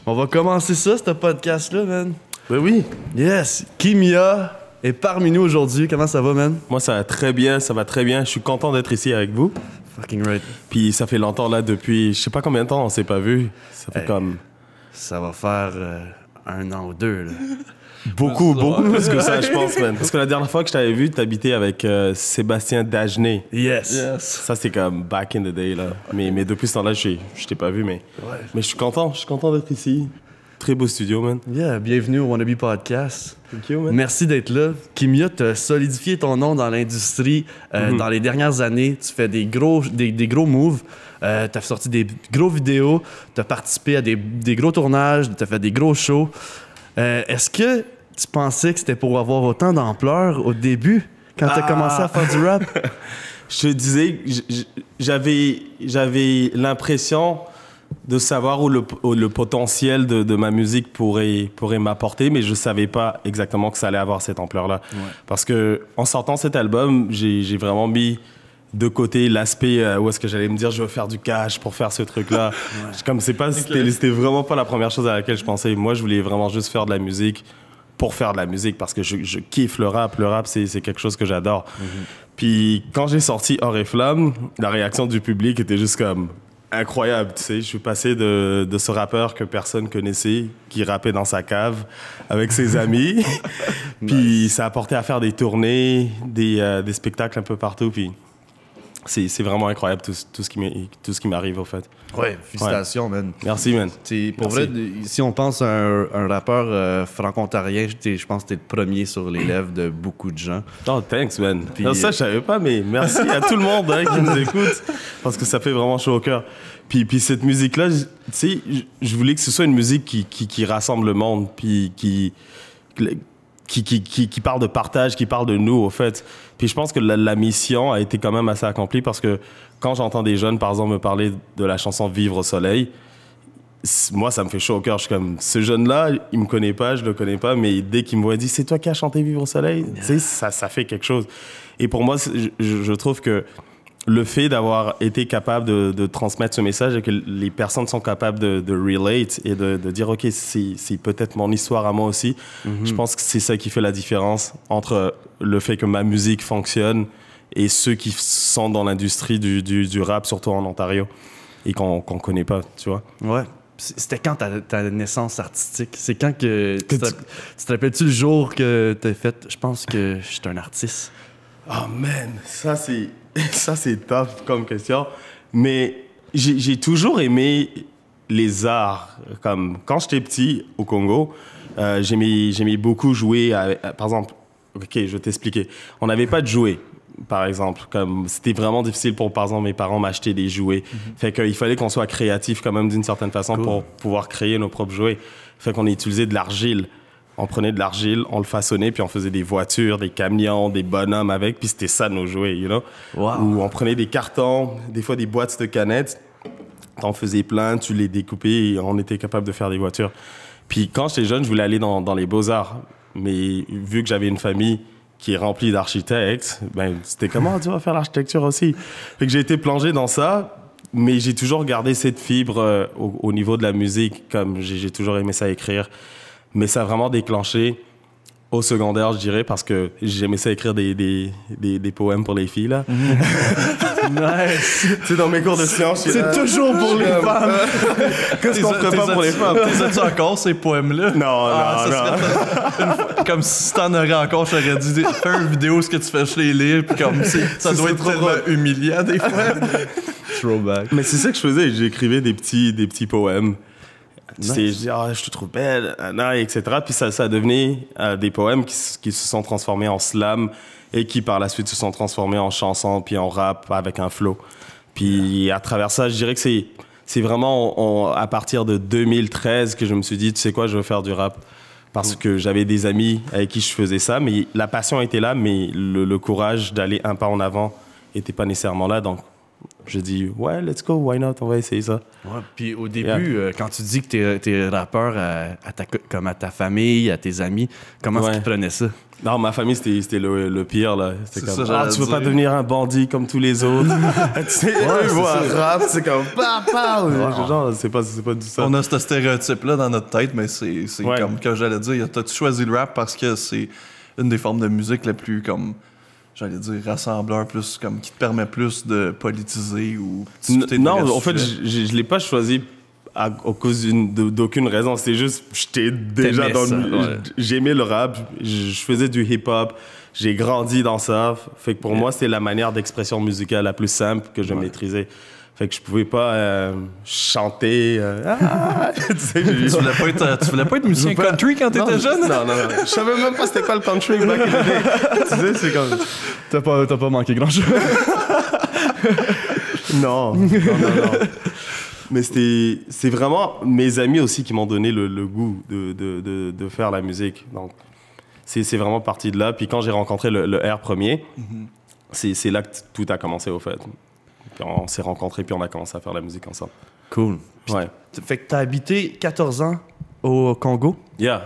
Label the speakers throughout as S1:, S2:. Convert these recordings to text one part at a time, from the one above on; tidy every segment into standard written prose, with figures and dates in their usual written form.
S1: On va commencer ça, ce podcast-là, man.
S2: Ben oui.
S1: Yes. Kimia est parmi nous aujourd'hui. Comment ça va, man?
S2: Moi, ça va très bien, ça va très bien. Je suis content d'être ici avec vous.
S1: Fucking right.
S2: Puis ça fait longtemps, là, depuis... Je sais pas combien de temps on s'est pas vu. Ça fait comme...
S1: Ça va faire 1 an ou 2, là.
S2: Beaucoup plus que ça, je pense, man. Parce que la dernière fois que je t'avais vu, t'habitais avec Sébastien Dagenet.
S1: Yes.
S2: Ça, c'est comme back in the day, là. Mais depuis ce temps-là, je t'ai pas vu, mais je suis content d'être ici. Très beau studio, man.
S1: Yeah, bienvenue au Wannabe Podcast.
S2: Thank you, man.
S1: Merci d'être là. Kimia, tu as solidifié ton nom dans l'industrie dans les dernières années. Tu fais des gros moves. Tu as sorti des gros vidéos. Tu as participé à des gros tournages. Tu as fait des gros shows. Est-ce que tu pensais que c'était pour avoir autant d'ampleur au début, quand tu as commencé à faire du rap?
S2: Je te disais, j'avais l'impression de savoir où le potentiel de ma musique pourrait m'apporter, mais je savais pas exactement que ça allait avoir cette ampleur-là. Ouais. Parce que en sortant cet album, j'ai vraiment mis de côté l'aspect où est-ce que j'allais me dire je veux faire du cash pour faire ce truc-là. Ouais. Comme c'était vraiment pas la première chose à laquelle je pensais. Moi, je voulais vraiment juste faire de la musique pour faire de la musique parce que je kiffe le rap. Le rap, c'est quelque chose que j'adore. Puis quand j'ai sorti Or et Flamme, la réaction du public était juste comme incroyable, tu sais. Je suis passé de ce rappeur que personne connaissait, qui rappait dans sa cave avec ses amis. Puis ça a porté à faire des tournées, des spectacles un peu partout. Puis c'est vraiment incroyable tout ce qui m'arrive, au fait.
S1: Ouais, félicitations, man.
S2: Merci, man.
S1: Pour vrai, si on pense à un rappeur franco-ontarien, je pense que t'es le premier sur les lèvres de beaucoup de gens.
S2: Oh, thanks, man. Puis, non, ça, je savais pas, mais merci à tout le monde qui nous écoute, parce que ça fait vraiment chaud au cœur. Puis cette musique-là, tu sais, je voulais que ce soit une musique qui rassemble le monde, puis qui parle de partage, qui parle de nous, au fait. Puis je pense que la mission a été quand même assez accomplie parce que quand j'entends des jeunes, par exemple, me parler de la chanson Vivre au soleil, moi, ça me fait chaud au cœur. Je suis comme, ce jeune-là, il me connaît pas, je le connais pas, mais dès qu'il me voit, il dit, c'est toi qui as chanté Vivre au soleil? Tu sais, ça fait quelque chose. Et pour moi, je trouve que le fait d'avoir été capable de transmettre ce message et que les personnes sont capables de relate et de dire, OK, c'est peut-être mon histoire à moi aussi, je pense que c'est ça qui fait la différence entre le fait que ma musique fonctionne et ceux qui sont dans l'industrie du rap, surtout en Ontario, et qu'on connaît pas, tu vois.
S1: Ouais. C'était quand ta naissance artistique? C'est quand que... Tu te rappelles-tu le jour que t'as fait « Je pense que je suis un artiste ».
S2: Oh man, ça c'est tough comme question. Mais j'ai toujours aimé les arts. Comme quand j'étais petit au Congo, j'aimais beaucoup jouer. Par exemple, ok, je vais t'expliquer. On n'avait pas de jouets, par exemple. Comme c'était vraiment difficile pour, par exemple, mes parents m'acheter des jouets. Fait qu'il fallait qu'on soit créatif quand même d'une certaine façon pour pouvoir créer nos propres jouets. Fait qu'on utilisait de l'argile. On prenait de l'argile, on le façonnait, puis on faisait des voitures, des camions, des bonhommes avec, puis c'était ça nos jouets, you know? Wow. Ou on prenait des cartons, des fois des boîtes de canettes, t'en faisais plein, tu les découpais et on était capable de faire des voitures. Puis quand j'étais jeune, je voulais aller dans les beaux-arts, mais vu que j'avais une famille qui est remplie d'architectes, ben c'était comment tu vas faire l'architecture aussi? Fait que j'ai été plongé dans ça, mais j'ai toujours gardé cette fibre au niveau de la musique, comme j'ai toujours aimé ça écrire. Mais ça a vraiment déclenché au secondaire, je dirais, parce que j'aimais ça écrire des poèmes pour les filles, là.
S1: Nice!
S2: Tu sais, dans mes cours de sciences...
S1: C'est toujours pour les femmes!
S2: Qu'est-ce qu'on ferait pas pour les femmes?
S1: T'es-tu encore ces poèmes-là?
S2: Non.
S1: Comme si t'en aurais encore, je t'aurais dit, fais une vidéo, ce que tu fais, je les lire, puis comme ça doit être tellement humiliant, des fois. Throwback.
S2: Mais c'est ça que je faisais, j'écrivais des petits poèmes. Nice. Je te trouve belle, etc. Puis ça a devenu des poèmes qui se sont transformés en slam et qui par la suite se sont transformés en chansons puis en rap avec un flow. Puis à travers ça, je dirais que c'est vraiment à partir de 2013 que je me suis dit, tu sais quoi, je veux faire du rap. Parce que j'avais des amis avec qui je faisais ça, mais la passion était là, mais le courage d'aller un pas en avant n'était pas nécessairement là. Donc j'ai dit, ouais, let's go, why not, on va essayer ça.
S1: Ouais, puis au début, quand tu dis que t'es rappeur comme à ta famille, à tes amis, comment est-ce qu'ils prenaient ça?
S2: Non, ma famille, c'était le pire, là. C'était comme,
S3: ça,
S2: tu veux pas devenir un bandit comme tous les autres. Tu sais, eux, ils voient un rap, c'est comme, genre, c'est pas du ça.
S3: On a ce stéréotype-là dans notre tête, mais c'est comme que j'allais dire, t'as-tu choisi le rap parce que c'est une des formes de musique les plus, comme, j'allais dire, rassembleur, plus, comme, qui te permet plus de politiser ou...
S2: Non, en fait, je l'ai pas choisi à cause d'aucune raison. C'était juste, j'étais déjà dans j'aimais le rap, je faisais du hip-hop, j'ai grandi dans ça. Fait que pour moi, c'était la manière d'expression musicale la plus simple que je maîtrisais. Fait que je pouvais pas chanter. Tu
S3: voulais pas être musicien country quand t'étais jeune?
S2: Non. Je savais même pas c'était quoi le country back in the day. Tu sais, c'est comme...
S1: T'as pas manqué grand-chose.
S2: Non. Mais c'est vraiment mes amis aussi qui m'ont donné le goût de faire la musique. Donc, c'est vraiment parti de là. Puis quand j'ai rencontré le R premier, c'est là que tout a commencé, au fait. Puis on s'est rencontrés, puis on a commencé à faire la musique ensemble.
S1: Cool.
S2: Ouais.
S1: Fait que t'as habité 14 ans au Congo?
S2: Yeah.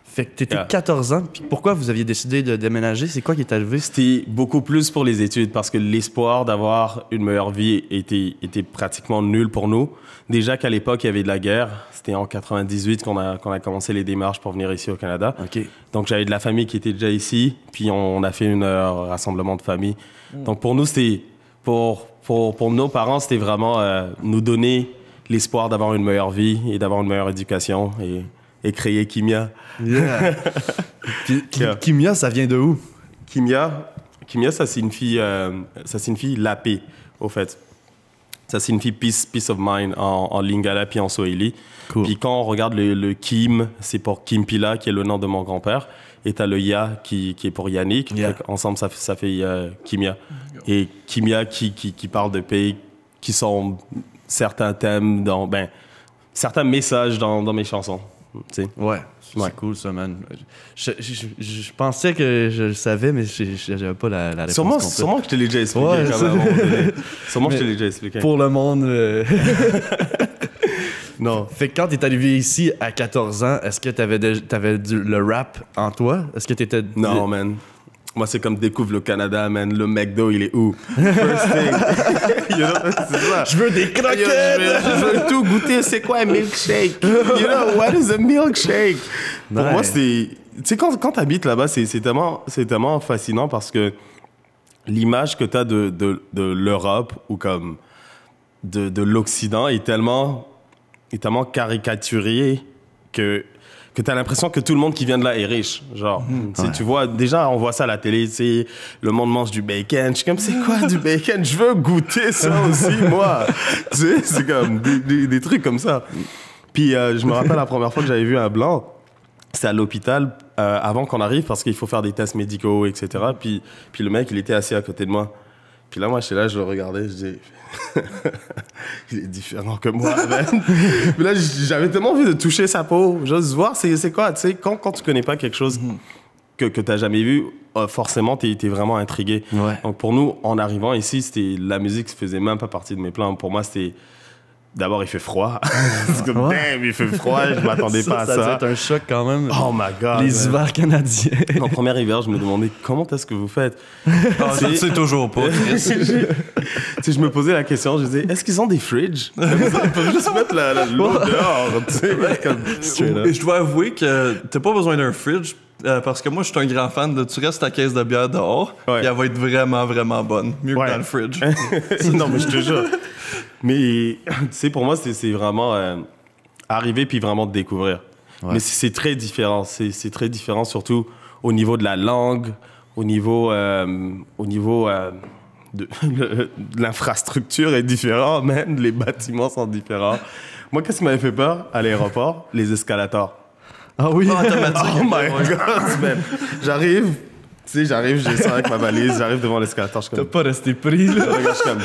S1: Fait que t'étais 14 ans, puis pourquoi vous aviez décidé de déménager? C'est quoi qui est arrivé?
S2: C'était beaucoup plus pour les études, parce que l'espoir d'avoir une meilleure vie était pratiquement nul pour nous. Déjà qu'à l'époque, il y avait de la guerre. C'était en 98 qu'on a commencé les démarches pour venir ici au Canada.
S1: OK.
S2: Donc j'avais de la famille qui était déjà ici, puis on a fait un rassemblement de famille. Donc pour nous, c'était... Pour nos parents, c'était vraiment nous donner l'espoir d'avoir une meilleure vie et d'avoir une meilleure éducation et créer Kimia.
S1: Yeah. Kimia, ça vient de où?
S2: Kimia, ça signifie la paix, au fait. Ça signifie peace of mind en lingala puis en swahili.
S1: Cool.
S2: Puis quand on regarde le Kim, c'est pour Kimpila, qui est le nom de mon grand-père. Et t'as le Ya qui est pour Yannick.
S1: Yeah.
S2: Ensemble, ça fait Kimia. Et Kimia qui parle de paix, qui sont certains thèmes, certains messages dans mes chansons. Tu sais.
S1: Ouais, c'est cool ça, man. Je pensais que je le savais, mais j'avais pas la réponse complète.
S2: Sûrement que je te l'ai déjà expliqué.
S1: Ouais,
S2: quand même, sûrement que je te l'ai déjà expliqué.
S1: Pour le monde...
S2: Non.
S1: Fait que quand t'es arrivé ici à 14 ans, est-ce que t'avais le rap en toi? Est-ce que t'étais...
S2: Non, man. Moi, c'est comme découvre le Canada, man. Le McDo, il est où? First thing. C'est ça.
S1: Je veux des croquettes!
S2: Je veux tout goûter. C'est quoi un milkshake? You know, what is a milkshake? Pour moi, c'est... Tu sais, quand t'habites là-bas, c'est tellement fascinant parce que l'image que t'as de l'Europe ou comme de l'Occident est tellement caricaturé que t'as l'impression que tout le monde qui vient de là est riche. Genre, tu vois, déjà, on voit ça à la télé, tu sais, le monde mange du bacon. Je suis comme, c'est quoi du bacon? Je veux goûter ça aussi, moi. Tu sais, c'est comme des trucs comme ça. Puis, je me rappelle la première fois que j'avais vu un blanc, c'était à l'hôpital, avant qu'on arrive, parce qu'il faut faire des tests médicaux, etc. Puis le mec, il était assis à côté de moi. Puis là, moi, j'étais là, je le regardais, je dis... il est différent que moi, man. Mais là, j'avais tellement envie de toucher sa peau, juste voir c'est quoi, tu sais, quand tu connais pas quelque chose que t'as jamais vu, forcément, t'es vraiment intrigué.
S1: Ouais.
S2: Donc pour nous, en arrivant ici, la musique faisait même pas partie de mes plans. Pour moi, c'était... D'abord, il fait froid. C'est comme, damn, il fait froid, je m'attendais pas à ça.
S1: Ça doit être un choc quand même.
S2: Oh my God.
S1: Les hivers canadiens.
S2: En premier hiver, je me demandais comment est-ce que vous faites.
S3: C'est toujours pas.
S2: Tu sais, je me posais la question, je disais, est-ce qu'ils ont des fridges? Ils peuvent juste mettre l'eau dehors. Tu sais,
S3: Et je dois avouer que t'as pas besoin d'un fridge. Parce que moi, je suis un grand fan de tu restes ta caisse de bière dehors, et elle va être vraiment, vraiment bonne. Mieux que dans le fridge.
S2: Non, mais je te jure. Mais, tu sais, pour moi, c'est vraiment arriver puis vraiment découvrir. Ouais. Mais c'est très différent. C'est très différent, surtout au niveau de la langue, au niveau de l'infrastructure est différent, man. Les bâtiments sont différents. Moi, qu'est-ce qui m'avait fait peur à l'aéroport? Les escalators.
S1: Ah oui?
S3: Automatique.
S2: Oh my God, man. J'arrive, j'ai ça avec ma valise, j'arrive devant l'escalator, je suis comme...
S1: T'as pas resté pris, là?
S2: Je suis comme,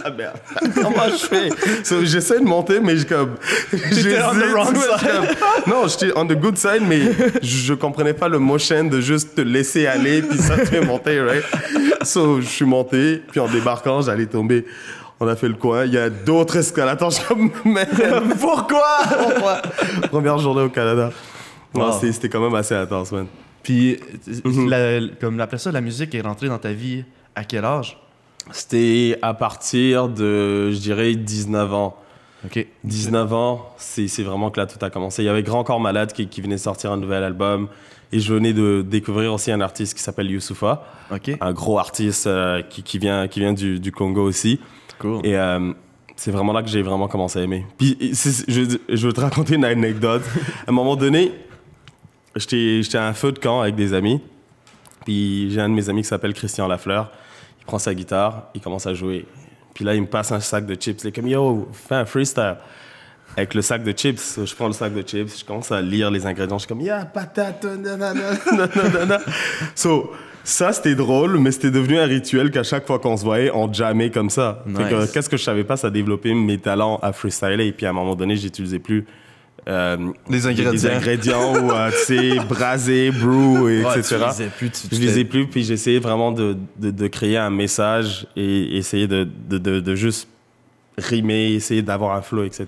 S2: ah merde, comment je fais? So, j'essaie de monter, mais comme...
S1: J'étais on the wrong side.
S2: Non, j'étais on the good side, mais je comprenais pas le motion de juste te laisser aller, puis ça te fait monter, right? So, je suis monté, puis en débarquant, j'allais tomber. On a fait le coin. Il y a d'autres escalators. Je suis comme, mais pourquoi? Première journée au Canada.
S1: Wow.
S2: C'était quand même assez intense, man.
S1: Puis, comme après ça, la musique est rentrée dans ta vie à quel âge?
S2: C'était à partir de, je dirais, 19 ans.
S1: OK.
S2: 19 ans, c'est vraiment que là, tout a commencé. Il y avait Grand Corps Malade qui venait de sortir un nouvel album. Et je venais de découvrir aussi un artiste qui s'appelle Youssoupha.
S1: OK.
S2: Un gros artiste qui vient du Congo aussi.
S1: Cool.
S2: Et c'est vraiment là que j'ai vraiment commencé à aimer. Puis, je veux te raconter une anecdote. À un moment donné, j'étais à un feu de camp avec des amis. Puis j'ai un de mes amis qui s'appelle Christian Lafleur. Il prend sa guitare, il commence à jouer. Puis là, il me passe un sac de chips. Il est comme, yo, fais un freestyle. Avec le sac de chips, je prends le sac de chips, je commence à lire les ingrédients. Je suis comme, yeah, patate, nanana. So, ça, c'était drôle, mais c'était devenu un rituel qu'à chaque fois qu'on se voyait, on jammait comme ça.
S1: Nice.
S2: Fait que, qu'est-ce que je savais pas, ça développait mes talents à freestyler. Et puis à un moment donné, j'utilisais plus
S3: les ingrédients.
S2: des ingrédients ou, tu sais, braser, brew, etc.
S1: Je
S2: Je lisais plus, puis j'essayais vraiment de créer un message et essayer de juste rimer, essayer d'avoir un flow, etc.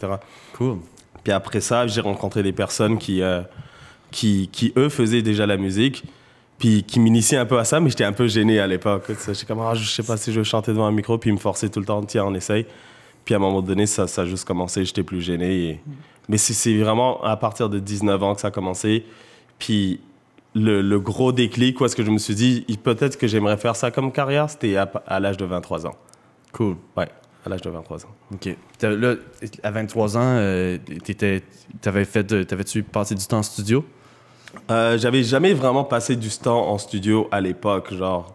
S1: Cool.
S2: Puis après ça, j'ai rencontré des personnes qui eux, faisaient déjà la musique, puis qui m'initiaient un peu à ça, mais j'étais un peu gêné à l'époque. J'étais comme, je sais pas si je veux chanter devant un micro, puis ils me forçaient tout le temps, tiens, on essaye. Puis à un moment donné, ça a juste commencé, j'étais plus gêné. Mais c'est vraiment à partir de 19 ans que ça a commencé. Puis le gros déclic, où est-ce que je me suis dit, peut-être que j'aimerais faire ça comme carrière, c'était à l'âge de 23 ans.
S1: Cool.
S2: Ouais, à l'âge de 23 ans.
S1: OK. Là, à 23 ans, t'avais-tu passé du temps en studio?
S2: J'avais jamais vraiment passé du temps en studio à l'époque. Genre,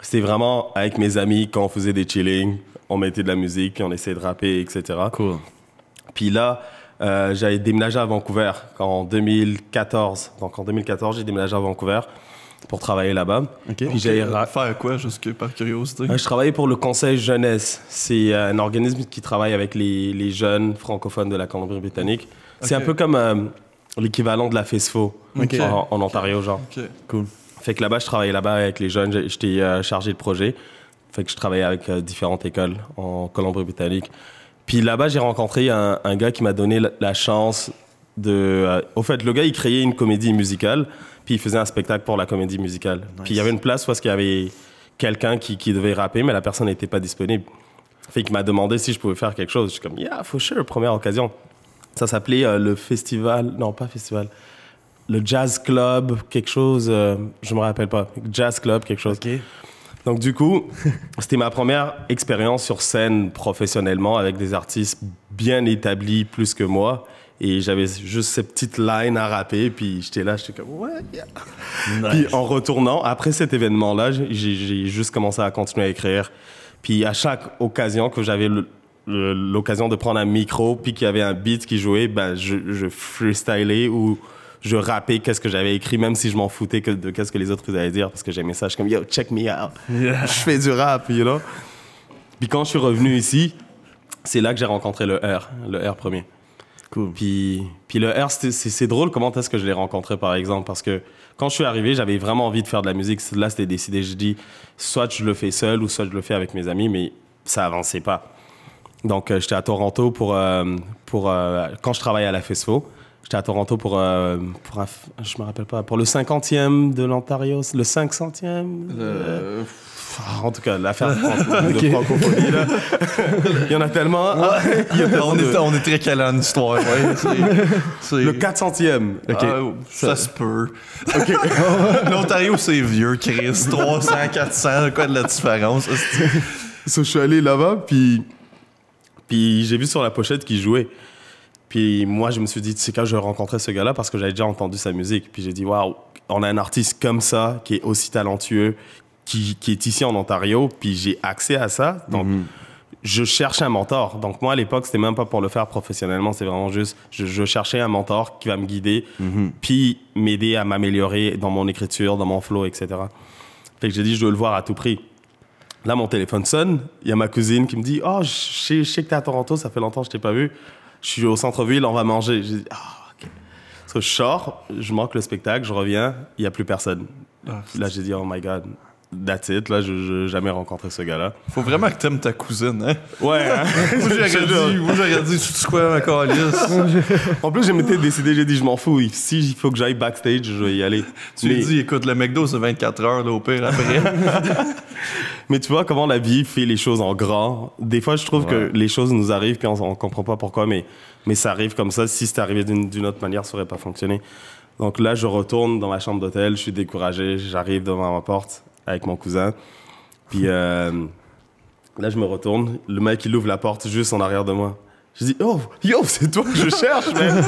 S2: c'était vraiment avec mes amis quand on faisait des chillings, on mettait de la musique, on essayait de rapper, etc.
S1: Cool.
S2: Puis là, j'avais déménagé à Vancouver en 2014. Donc en 2014, j'ai déménagé à Vancouver pour travailler là-bas.
S1: OK.
S2: Puis
S3: Faire quoi, juste par curiosité?
S2: je travaillais pour le Conseil Jeunesse. C'est un organisme qui travaille avec les jeunes francophones de la Colombie-Britannique. C'est un peu comme l'équivalent de la FESFO en Ontario, genre.
S3: OK.
S1: Cool.
S2: Fait que là-bas, je travaillais là-bas avec les jeunes. J'étais chargé de projet. Fait que je travaillais avec différentes écoles en Colombie-Britannique. Puis là-bas, j'ai rencontré un gars qui m'a donné la chance de... au fait, le gars, il créait une comédie musicale, puis il faisait un spectacle pour la comédie musicale. Nice. Puis il y avait une place parce qu'il y avait quelqu'un qui devait rapper, mais la personne n'était pas disponible. Fait qu'il m'a demandé si je pouvais faire quelque chose. Je suis comme, yeah, for sure, première occasion. Ça s'appelait le festival... Non, pas festival. Le Jazz Club, quelque chose... je me rappelle pas. Jazz Club, quelque chose.
S1: OK.
S2: Donc du coup, c'était ma première expérience sur scène professionnellement avec des artistes bien établis plus que moi. Et j'avais juste ces petites lines à rapper. Puis j'étais là, j'étais comme, ouais, yeah. Nice. Puis en retournant, après cet événement-là, j'ai juste commencé à continuer à écrire. Puis à chaque occasion que j'avais l'occasion de prendre un micro, puis qu'il y avait un beat qui jouait, ben, je freestylais ou... je rappais qu'est-ce que j'avais écrit, même si je m'en foutais de qu'est-ce que les autres allaient dire, parce que j'aimais ça. Je suis comme, yo, check me out. Yeah. Je fais du rap, you know. Puis quand je suis revenu ici, c'est là que j'ai rencontré le R premier.
S1: Cool.
S2: Puis le R, c'est drôle comment est-ce que je l'ai rencontré, par exemple, parce que quand je suis arrivé, j'avais vraiment envie de faire de la musique. Là, c'était décidé. Je dis, soit je le fais seul, ou soit je le fais avec mes amis, mais ça avançait pas. Donc, j'étais à Toronto pour quand je travaillais à la FESFO. J'étais à Toronto pour je me rappelle pas, pour le 50e de l'Ontario, le 500e. En tout cas, l'affaire de francophonie, là. Il y en a tellement.
S3: On est très calé en histoire. Ouais,
S2: le 400e.
S1: Okay.
S3: Ça se peut. Okay. L'Ontario, c'est vieux, Chris. 300, 400, quoi de la différence?
S2: Je suis allé là-bas, puis j'ai vu sur la pochette qu'il jouait. Puis moi, je me suis dit, tu sais quand je rencontrais ce gars-là parce que j'avais déjà entendu sa musique. Puis j'ai dit, waouh, on a un artiste comme ça qui est aussi talentueux, qui est ici en Ontario. Puis j'ai accès à ça. Donc, je cherche un mentor. Donc moi, à l'époque, c'était même pas pour le faire professionnellement. C'est vraiment juste, je cherchais un mentor qui va me guider, puis m'aider à m'améliorer dans mon écriture, dans mon flow, etc. Fait que j'ai dit, je veux le voir à tout prix. Là, mon téléphone sonne. Il y a ma cousine qui me dit, oh, je sais que t'es à Toronto, ça fait longtemps que je t'ai pas vu. Je suis au centre-ville, on va manger. J'ai dit, OK. Je sors, je manque le spectacle, je reviens, il n'y a plus personne. Là, j'ai dit, oh my God. That's it, là, je n'ai jamais rencontré ce gars-là.
S3: Faut vraiment que t'aimes ta cousine, hein?
S2: Ouais, hein?
S3: Moi, j'aurais dit, tu sais quoi, ma calice?
S2: En plus, je m'étais décidé, j'ai dit, je m'en fous. Si il faut que j'aille backstage, je vais y aller.
S3: Tu lui dis, écoute, le McDo, c'est 24 heures, là, au pire, après.
S2: Mais tu vois comment la vie fait les choses en grand. Des fois, je trouve que les choses nous arrivent, puis on comprend pas pourquoi, mais ça arrive comme ça. Si c'était arrivé d'une autre manière, ça aurait pas fonctionné. Donc là, je retourne dans ma chambre d'hôtel, je suis découragé, j'arrive devant ma porte avec mon cousin. Puis là, je me retourne, le mec, il ouvre la porte juste en arrière de moi. Je dis, oh, yo, c'est toi que je cherche, man.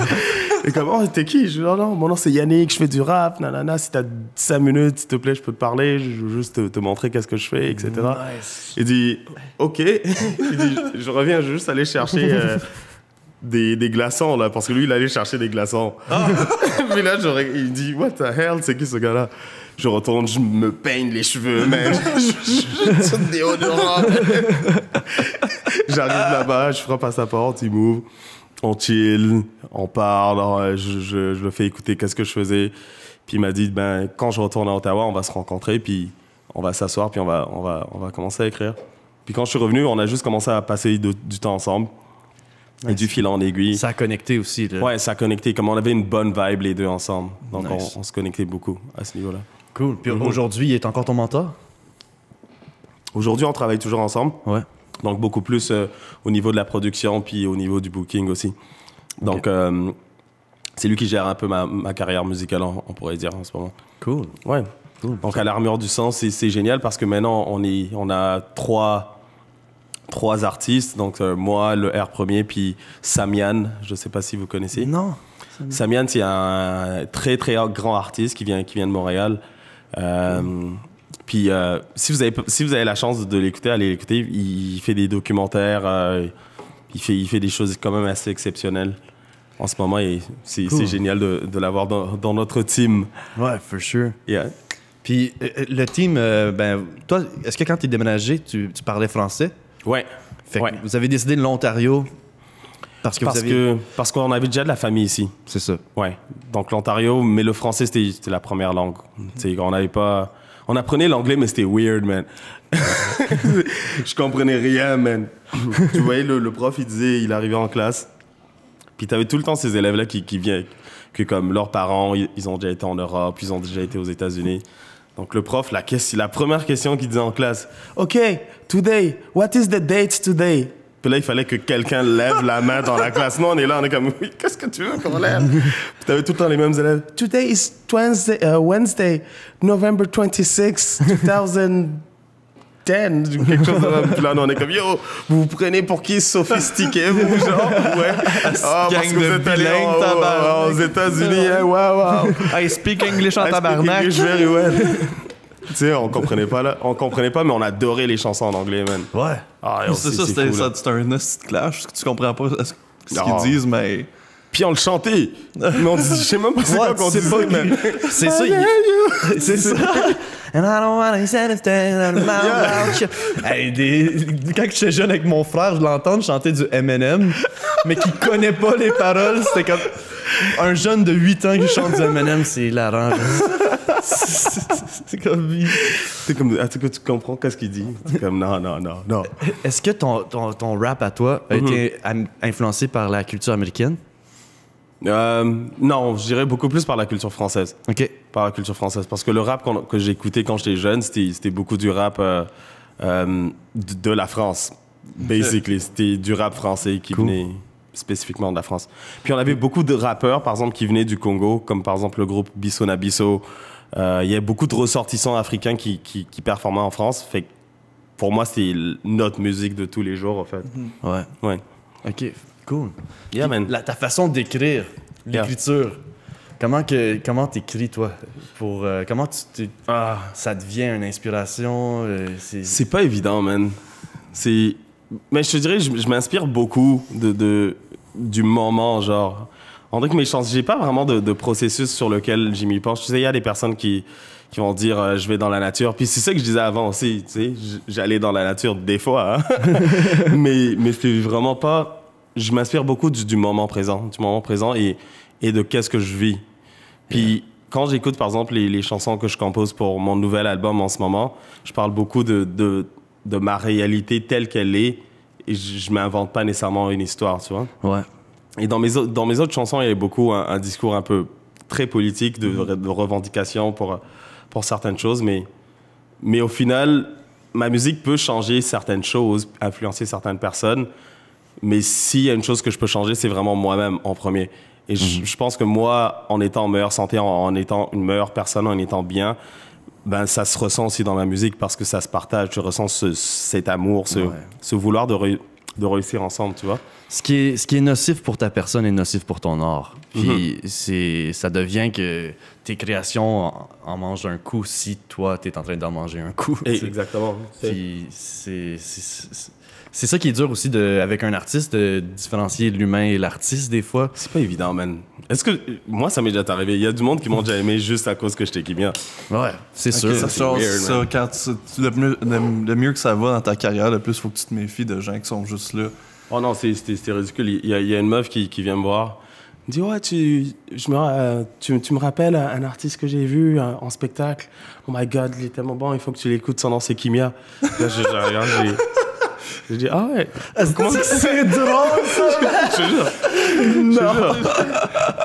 S2: Et comme, oh, t'es qui? Je dis, oh non, mon nom c'est Yannick, je fais du rap, nanana, si t'as 5 minutes, s'il te plaît, je peux te parler, je veux juste te montrer qu'est-ce que je fais, etc. Nice. Il dit, ok. Il dit, je reviens juste aller chercher des glaçons, là, parce que lui, il allait chercher des glaçons. Ah. Puis là, il dit, what the hell, c'est qui ce gars-là? Je retourne, je me peigne les cheveux, man. Je saute déodorant. J'arrive là-bas, je frappe à sa porte, il m'ouvre. On chill, on parle, je le fais écouter qu'est-ce que je faisais. Puis il m'a dit, ben, quand je retourne à Ottawa, on va se rencontrer, puis on va s'asseoir, puis on va commencer à écrire. Puis quand je suis revenu, on a juste commencé à passer du temps ensemble. Et du fil en aiguille.
S1: Ça a connecté aussi. Là.
S2: Ouais, ça a connecté. Comme on avait une bonne vibe les deux ensemble. Donc on se connectait beaucoup à ce niveau-là.
S1: Cool. Puis aujourd'hui, il est encore ton mentor?
S2: Aujourd'hui, on travaille toujours ensemble.
S1: Ouais.
S2: Donc beaucoup plus au niveau de la production puis au niveau du booking aussi. Donc c'est lui qui gère un peu ma carrière musicale, on pourrait dire en ce moment.
S1: Cool.
S2: Ouais. Cool. Donc à l'Armure du Sang, c'est génial parce que maintenant on a trois artistes, donc moi, le R premier, puis Samian, je ne sais pas si vous connaissez.
S1: Non.
S2: Samian, c'est un très, très grand artiste qui vient de Montréal. Puis si vous avez la chance de l'écouter, allez l'écouter. Il fait des documentaires, il fait des choses quand même assez exceptionnelles en ce moment et c'est génial de l'avoir dans notre team.
S1: Ouais, for sure.
S2: Yeah.
S1: Puis le team, toi, est-ce que quand tu es déménagé, tu parlais français?
S2: Ouais.
S1: Fait que vous avez décidé de l'Ontario parce
S2: qu'on avait déjà de la famille ici.
S1: C'est ça.
S2: Ouais. Donc l'Ontario, mais le français c'était la première langue. On apprenait l'anglais, mais c'était weird, man. Je comprenais rien, man. Tu voyais le prof, il arrivait en classe, puis t'avais tout le temps ces élèves là qui viennent, que comme leurs parents, ils ont déjà été en Europe, ils ont déjà été aux États-Unis. Donc le prof, la première question qu'il disait en classe, OK, today, what is the date today? Puis là, il fallait que quelqu'un lève la main dans la classe. Nous, on est là, on est comme, oui, qu'est-ce que tu veux qu'on lève? Puis t'avais tout le temps les mêmes élèves. Today is Wednesday, November 26, 2010, quelque chose de même. Puis là, on est comme, yo, vous vous prenez pour qui sophistiqué, vous, genre? Ouais.
S3: Ah, parce que vous êtes allés
S2: aux États-Unis, hein, wow.
S3: I speak English en tabarnak.
S2: Speak English very well. Tu sais, on comprenait pas, mais on adorait les chansons en anglais, man.
S1: Ouais.
S2: Ah,
S3: c'est un esti de clash, parce que tu comprends pas ce qu'ils disent, mais...
S2: Puis on le chantait. Mais on dit, je sais même pas c'est quoi qu'on disait, man.
S1: C'est ça. C'est ça. And I don't wanna say anything about you. Quand j'étais jeune avec mon frère, je l'entends chanter du Eminem, mais qui connaît pas les paroles. C'était comme un jeune de 8 ans qui chante du Eminem, c'est hilarant. C'est comme...
S2: Est-ce que tu comprends qu'est-ce qu'il dit? C'est comme, non.
S1: Est-ce que ton rap à toi a été influencé par la culture américaine?
S2: Non, je dirais beaucoup plus par la culture française.
S1: OK.
S2: Par la culture française. Parce que le rap que j'écoutais quand j'étais jeune, c'était beaucoup du rap de la France. Basically, c'était du rap français qui venait spécifiquement de la France. Puis on avait beaucoup de rappeurs, par exemple, qui venaient du Congo, comme par exemple le groupe Bisso na Bisso. Il y a beaucoup de ressortissants africains qui performaient en France. Fait que pour moi, c'est notre musique de tous les jours, en fait. Ouais.
S1: OK, cool.
S2: Yeah, man.
S1: Ta façon d'écrire, l'écriture, comment t'écris, toi? Comment ça devient une inspiration?
S2: C'est pas évident, man. Mais je te dirais, je m'inspire beaucoup du moment, genre. On dirait que mes chansons, j'ai pas vraiment de processus sur lequel j'y m'y penche. Tu sais, il y a des personnes qui vont dire je vais dans la nature. Puis c'est ça que je disais avant aussi, tu sais, j'allais dans la nature des fois, hein? mais c'est vraiment pas. Je m'inspire beaucoup du moment présent et de qu'est-ce que je vis. Puis quand j'écoute, par exemple, les chansons que je compose pour mon nouvel album en ce moment, je parle beaucoup de ma réalité telle qu'elle est et je m'invente pas nécessairement une histoire, tu vois.
S1: Ouais.
S2: Et dans mes autres chansons, il y avait beaucoup un discours un peu très politique, de revendication pour certaines choses, mais au final, ma musique peut changer certaines choses, influencer certaines personnes, mais s'il y a une chose que je peux changer, c'est vraiment moi-même en premier. Et je pense que moi, en étant en meilleure santé, en étant une meilleure personne, en étant bien, ben ça se ressent aussi dans ma musique parce que ça se partage. Je ressens cet amour, ce vouloir de réussir ensemble, tu vois.
S1: Ce qui est nocif pour ta personne est nocif pour ton art. Puis ça devient que tes créations en mangent un coup si toi, t'es en train d'en manger un coup.
S2: Exactement.
S1: Puis c'est ça qui est dur aussi avec un artiste, de différencier l'humain et l'artiste des fois.
S2: C'est pas évident, man. Est-ce que... Moi, ça m'est déjà arrivé. Il y a du monde qui m'ont déjà aimé juste à cause que j'étais bien.
S1: Ouais, c'est sûr.
S2: Ça, c'est weird,
S3: quand le mieux que ça va dans ta carrière, le plus il faut que tu te méfies de gens qui sont juste là.
S2: Oh non, c'était ridicule. Il y a une meuf qui vient me voir. Elle me dit, ouais, tu me rappelles un artiste que j'ai vu en spectacle. Oh my God, il est tellement bon, il faut que tu l'écoutes. Son nom, c'est Kimia. Là, je regarde, j'ai dit, ah ouais.
S1: C'est drôle, ça!
S2: Je te jure. Non.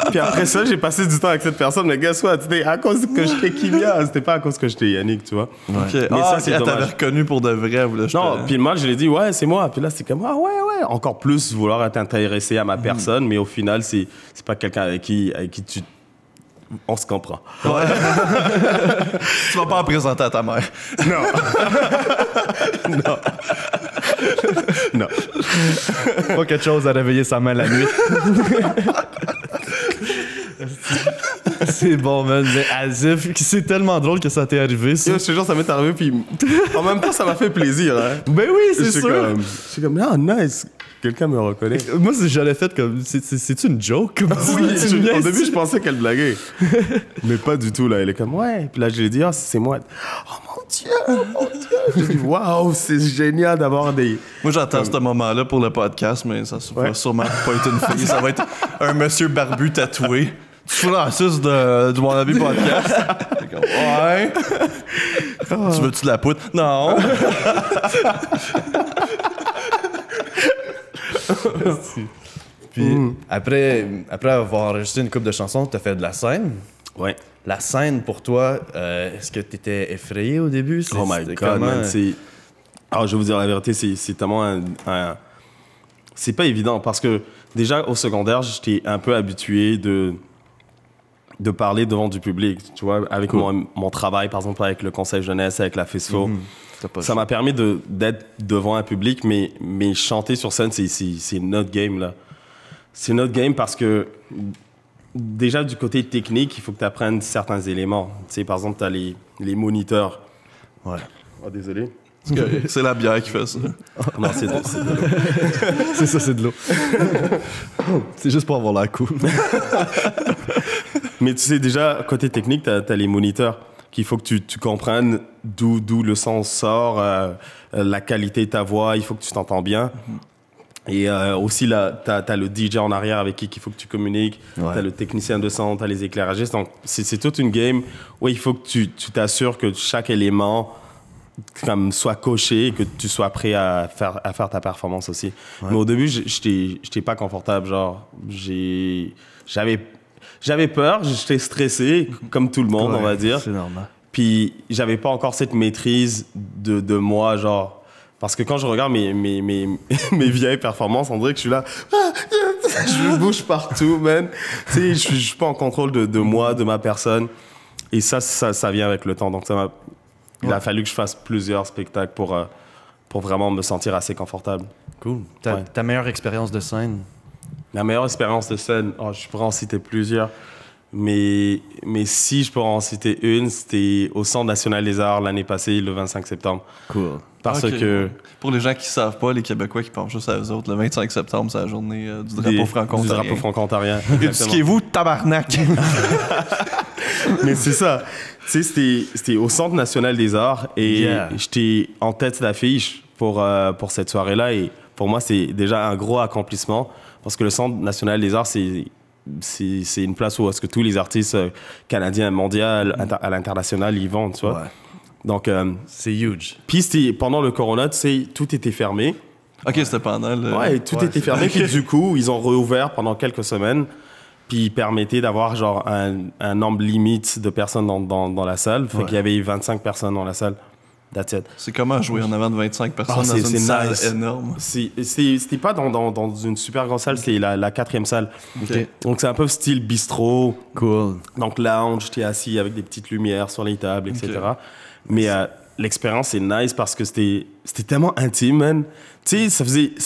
S2: Puis après ça, j'ai passé du temps avec cette personne. Mais guess what? C'était à cause que j'étais Kimia. C'était pas à cause que j'étais Yannick, tu vois.
S3: Ouais.
S2: Okay. Mais ça, c'est dommage.
S3: T'avais reconnu pour de vrai.
S2: Non, puis moi, je lui ai dit, ouais, c'est moi. Puis là, c'est comme, ah ouais. Encore plus vouloir être intéressé à ma personne. Mais au final, c'est pas quelqu'un avec qui tu... On se comprend.
S3: Ouais. Tu vas pas en présenter à ta mère.
S2: Non. Non.
S1: Pas quelque chose à réveiller sa main la nuit. C'est bon, man. Mais Asif, c'est tellement drôle que ça t'est arrivé, ça.
S2: Yo, je te jure, ça m'est arrivé, puis en même temps, ça m'a fait plaisir. Hein.
S1: Ben oui, c'est sûr.
S2: Je suis comme, ah, nice. Quelqu'un me reconnaît.
S1: Moi, j'allais fait comme. C'est-tu une joke?
S2: Oui, au début, je pensais qu'elle blaguait. Mais pas du tout, là. Elle est comme, ouais. Puis là, je lui ai dit, ah, c'est moi. Oh mon Dieu. J'ai dit, waouh, c'est génial d'avoir des.
S3: Moi, j'attends ce moment-là pour le podcast, mais ça va sûrement pas être une fille. Ça va être un monsieur barbu tatoué. Tu fous l'artiste de mon avis podcast. Comme, ouais. Tu veux-tu de la poudre? Non.
S1: Puis après avoir enregistré une couple de chansons, t'as fait de la scène.
S2: Ouais.
S1: La scène, pour toi, est-ce que t'étais effrayé au début?
S2: Oh my God, man. Alors, je vais vous dire la vérité, c'est tellement c'est pas évident parce que déjà au secondaire, j'étais un peu habitué de parler devant du public, tu vois, avec mon travail, par exemple, avec le conseil jeunesse, avec la FESFO. Ça m'a permis d'être devant un public, mais chanter sur scène, c'est notre game, là. C'est notre game parce que, déjà, du côté technique, il faut que tu apprennes certains éléments. Tu sais, par exemple, tu as les moniteurs.
S1: Ouais.
S2: Oh, désolé.
S3: C'est la bière qui fait ça.
S2: Non, c'est de l'eau.
S1: C'est ça, c'est de l'eau. C'est juste pour avoir la cool.
S2: Mais tu sais, déjà, côté technique, tu as les moniteurs qu'il faut que tu comprennes d'où le son sort, la qualité de ta voix, il faut que tu t'entends bien. Et aussi, là, tu as le DJ en arrière avec qui il faut que tu communiques. Ouais. Tu as le technicien de son, tu as les éclairagistes. Donc, c'est toute une game où il faut que tu t'assures que chaque élément comme soit coché et que tu sois prêt à faire ta performance aussi. Ouais. Mais au début, j'étais pas confortable. Genre, j'avais peur, j'étais stressé, comme tout le monde, on va dire.
S1: C'est normal.
S2: Puis, j'avais pas encore cette maîtrise de moi, genre... Parce que quand je regarde mes vieilles performances, on dirait que je suis là... je bouge partout, man. Tu sais, je suis pas en contrôle de moi, de ma personne. Et ça vient avec le temps. Donc, il a fallu que je fasse plusieurs spectacles pour vraiment me sentir assez confortable.
S1: Cool. Ta meilleure expérience de scène?
S2: La meilleure expérience de scène, je pourrais en citer plusieurs. Mais si je pourrais en citer une, c'était au Centre national des arts l'année passée, le 25 septembre.
S1: Cool.
S2: Parce que...
S3: Pour les gens qui savent pas, les Québécois qui pensent juste à eux autres, le 25 septembre, c'est la journée du drapeau franco-ontarien.
S2: Du drapeau franco-ontarien.
S3: Éduquez-vous, tabarnak!
S2: Mais c'est ça. Tu sais, c'était au Centre national des arts et j'étais en tête d'affiche pour cette soirée-là. Et pour moi, c'est déjà un gros accomplissement parce que le Centre national des arts, c'est c'est une place où est-ce que tous les artistes canadiens, mondiaux, à l'international, ils vont, tu vois.
S1: Ouais.
S2: Donc,
S1: C'est huge.
S2: puis pendant le corona, tu sais, tout était fermé.
S3: Ok, c'était pendant le.
S2: Ouais, tout était fermé. Puis du coup, ils ont réouvert pendant quelques semaines. Puis ils permettaient d'avoir genre un nombre limite de personnes dans la salle. Fait qu'il y avait 25 personnes dans la salle. That's it.
S3: C'est comment jouer en avant de 25 personnes dans une salle énorme?
S2: C'était pas dans une super grande salle, c'était la 4e salle.
S1: OK.
S2: Donc c'est un peu style bistrot.
S1: Cool.
S2: Donc lounge, t'es assis avec des petites lumières sur les tables, etc.
S3: Ok.
S2: Mais l'expérience est nice parce que c'était tellement intime, man. Tu sais, ça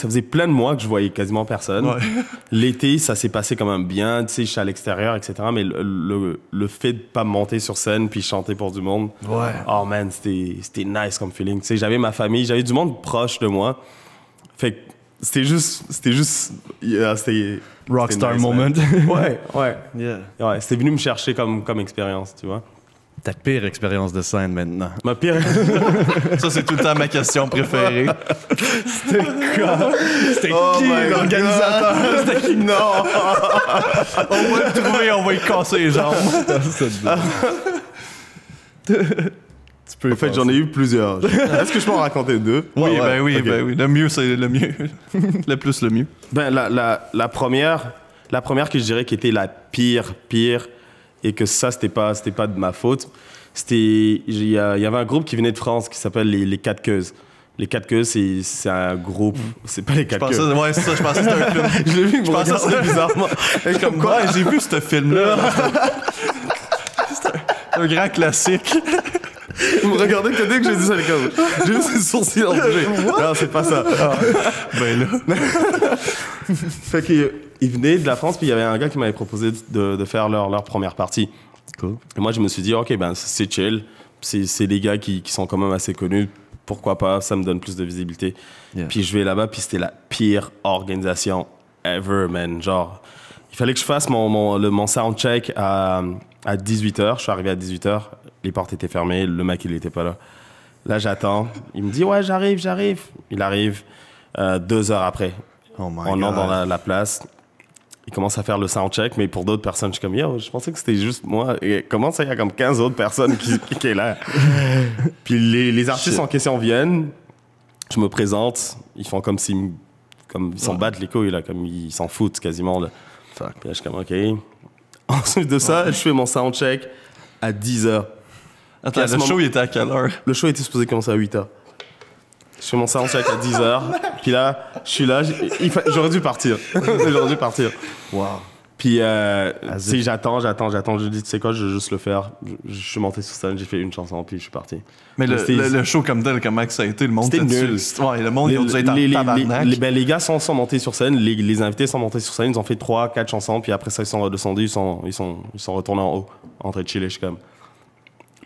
S2: faisait plein de mois que je voyais quasiment personne.
S3: Ouais.
S2: L'été, ça s'est passé quand même bien. Tu sais, je suis à l'extérieur, etc. Mais le fait de pas monter sur scène puis chanter pour du monde,
S1: Ouais.
S2: oh man, c'était nice comme feeling. Tu sais, j'avais ma famille, j'avais du monde proche de moi. Fait que c'était juste, c'était
S1: Rockstar
S2: nice,
S1: moment.
S2: man. Ouais.
S1: Yeah.
S2: Ouais, c'était venu me chercher comme expérience, tu vois.
S1: Ta pire expérience de scène maintenant.
S2: Ma pire.
S3: Ça, c'est tout le temps ma question préférée.
S1: C'était
S2: Oh
S1: qui
S2: my
S1: l'organisateur?
S2: C'était qui? Non!
S3: On va le trouver, on va y casser les jambes.
S1: Tu peux
S2: En fait, j'en ai eu plusieurs. Est-ce que je peux en raconter 2?
S3: Oui,
S2: Ouais,
S3: ben oui,
S2: ok.
S3: ben oui. Le mieux, c'est le mieux. Le plus, le mieux.
S2: Ben, la première que je dirais qui était la pire, et que ça, c'était pas de ma faute, il y avait un groupe qui venait de France qui s'appelle les Quatre Queues. Les Quatre Queues, c'est un groupe... C'est pas les
S3: Je
S2: Quatre
S3: pensais,
S2: Queues.
S3: ouais, c'est ça, je pensais que c'était un film.
S2: Je l'ai vu,
S3: Je pensais
S2: ça bizarrement. Et comme quoi...
S3: Ouais, j'ai vu ce film-là. C'est un grand classique.
S2: Vous me regardez que dès que j'ai dit ça, les gars. J'ai vu ses sourcils en bouger. Non, c'est pas ça.
S3: Ben là.
S2: Fait qu'ils venaient de la France, puis il y avait un gars qui m'avait proposé de faire leur première partie.
S1: Cool.
S2: Et moi, je me suis dit, OK, ben, c'est chill. C'est des gars qui sont quand même assez connus. Pourquoi pas? Ça me donne plus de visibilité.
S1: Yeah.
S2: Puis je vais là-bas, puis c'était la pire organisation ever, man. Genre, il fallait que je fasse mon soundcheck à 18h. Je suis arrivé à 18h. Les portes étaient fermées. Le mec, il était pas là. Là, j'attends. Il me dit, ouais, j'arrive. Il arrive 2 heures après.
S1: Oh my
S2: On
S1: God.
S2: entre dans la place. Il commence à faire le soundcheck, mais pour d'autres personnes, je suis comme, yo, je pensais que c'était juste moi. Et comment ça, il y a comme 15 autres personnes qui est là? Puis les artistes en question viennent, je me présente, ils font comme s'ils s'en battent les couilles, là, comme ils s'en foutent quasiment. Là.
S1: Fuck.
S2: Puis là, je suis comme, OK. Ensuite de ça, je fais mon soundcheck à 10h.
S3: Attends,
S2: À ce
S3: le show,
S2: moment-
S3: il était à quelle heure?
S2: Le show était supposé commencer à 8h. Je fais mon soundcheck à 10h. Puis là, je suis là. J'aurais dû partir.
S1: Wow.
S2: Puis, tu sais, j'attends. Je dis, tu sais quoi, je vais juste le faire. Je suis monté sur scène, j'ai fait une chanson, puis je suis parti.
S3: Mais
S2: C'était-
S3: le show comme tel, comment que ça a été? Le monde
S2: C'était
S3: était
S2: nul.
S3: dessus. Ouais, le monde, ils ont dû être en tabarnak.
S2: les gars sont montés sur scène, les invités sont montés sur scène, ils ont fait 3-4 chansons, puis après ça, ils sont redescendus, ils sont retournés en haut, en train de chiller. Je suis comme...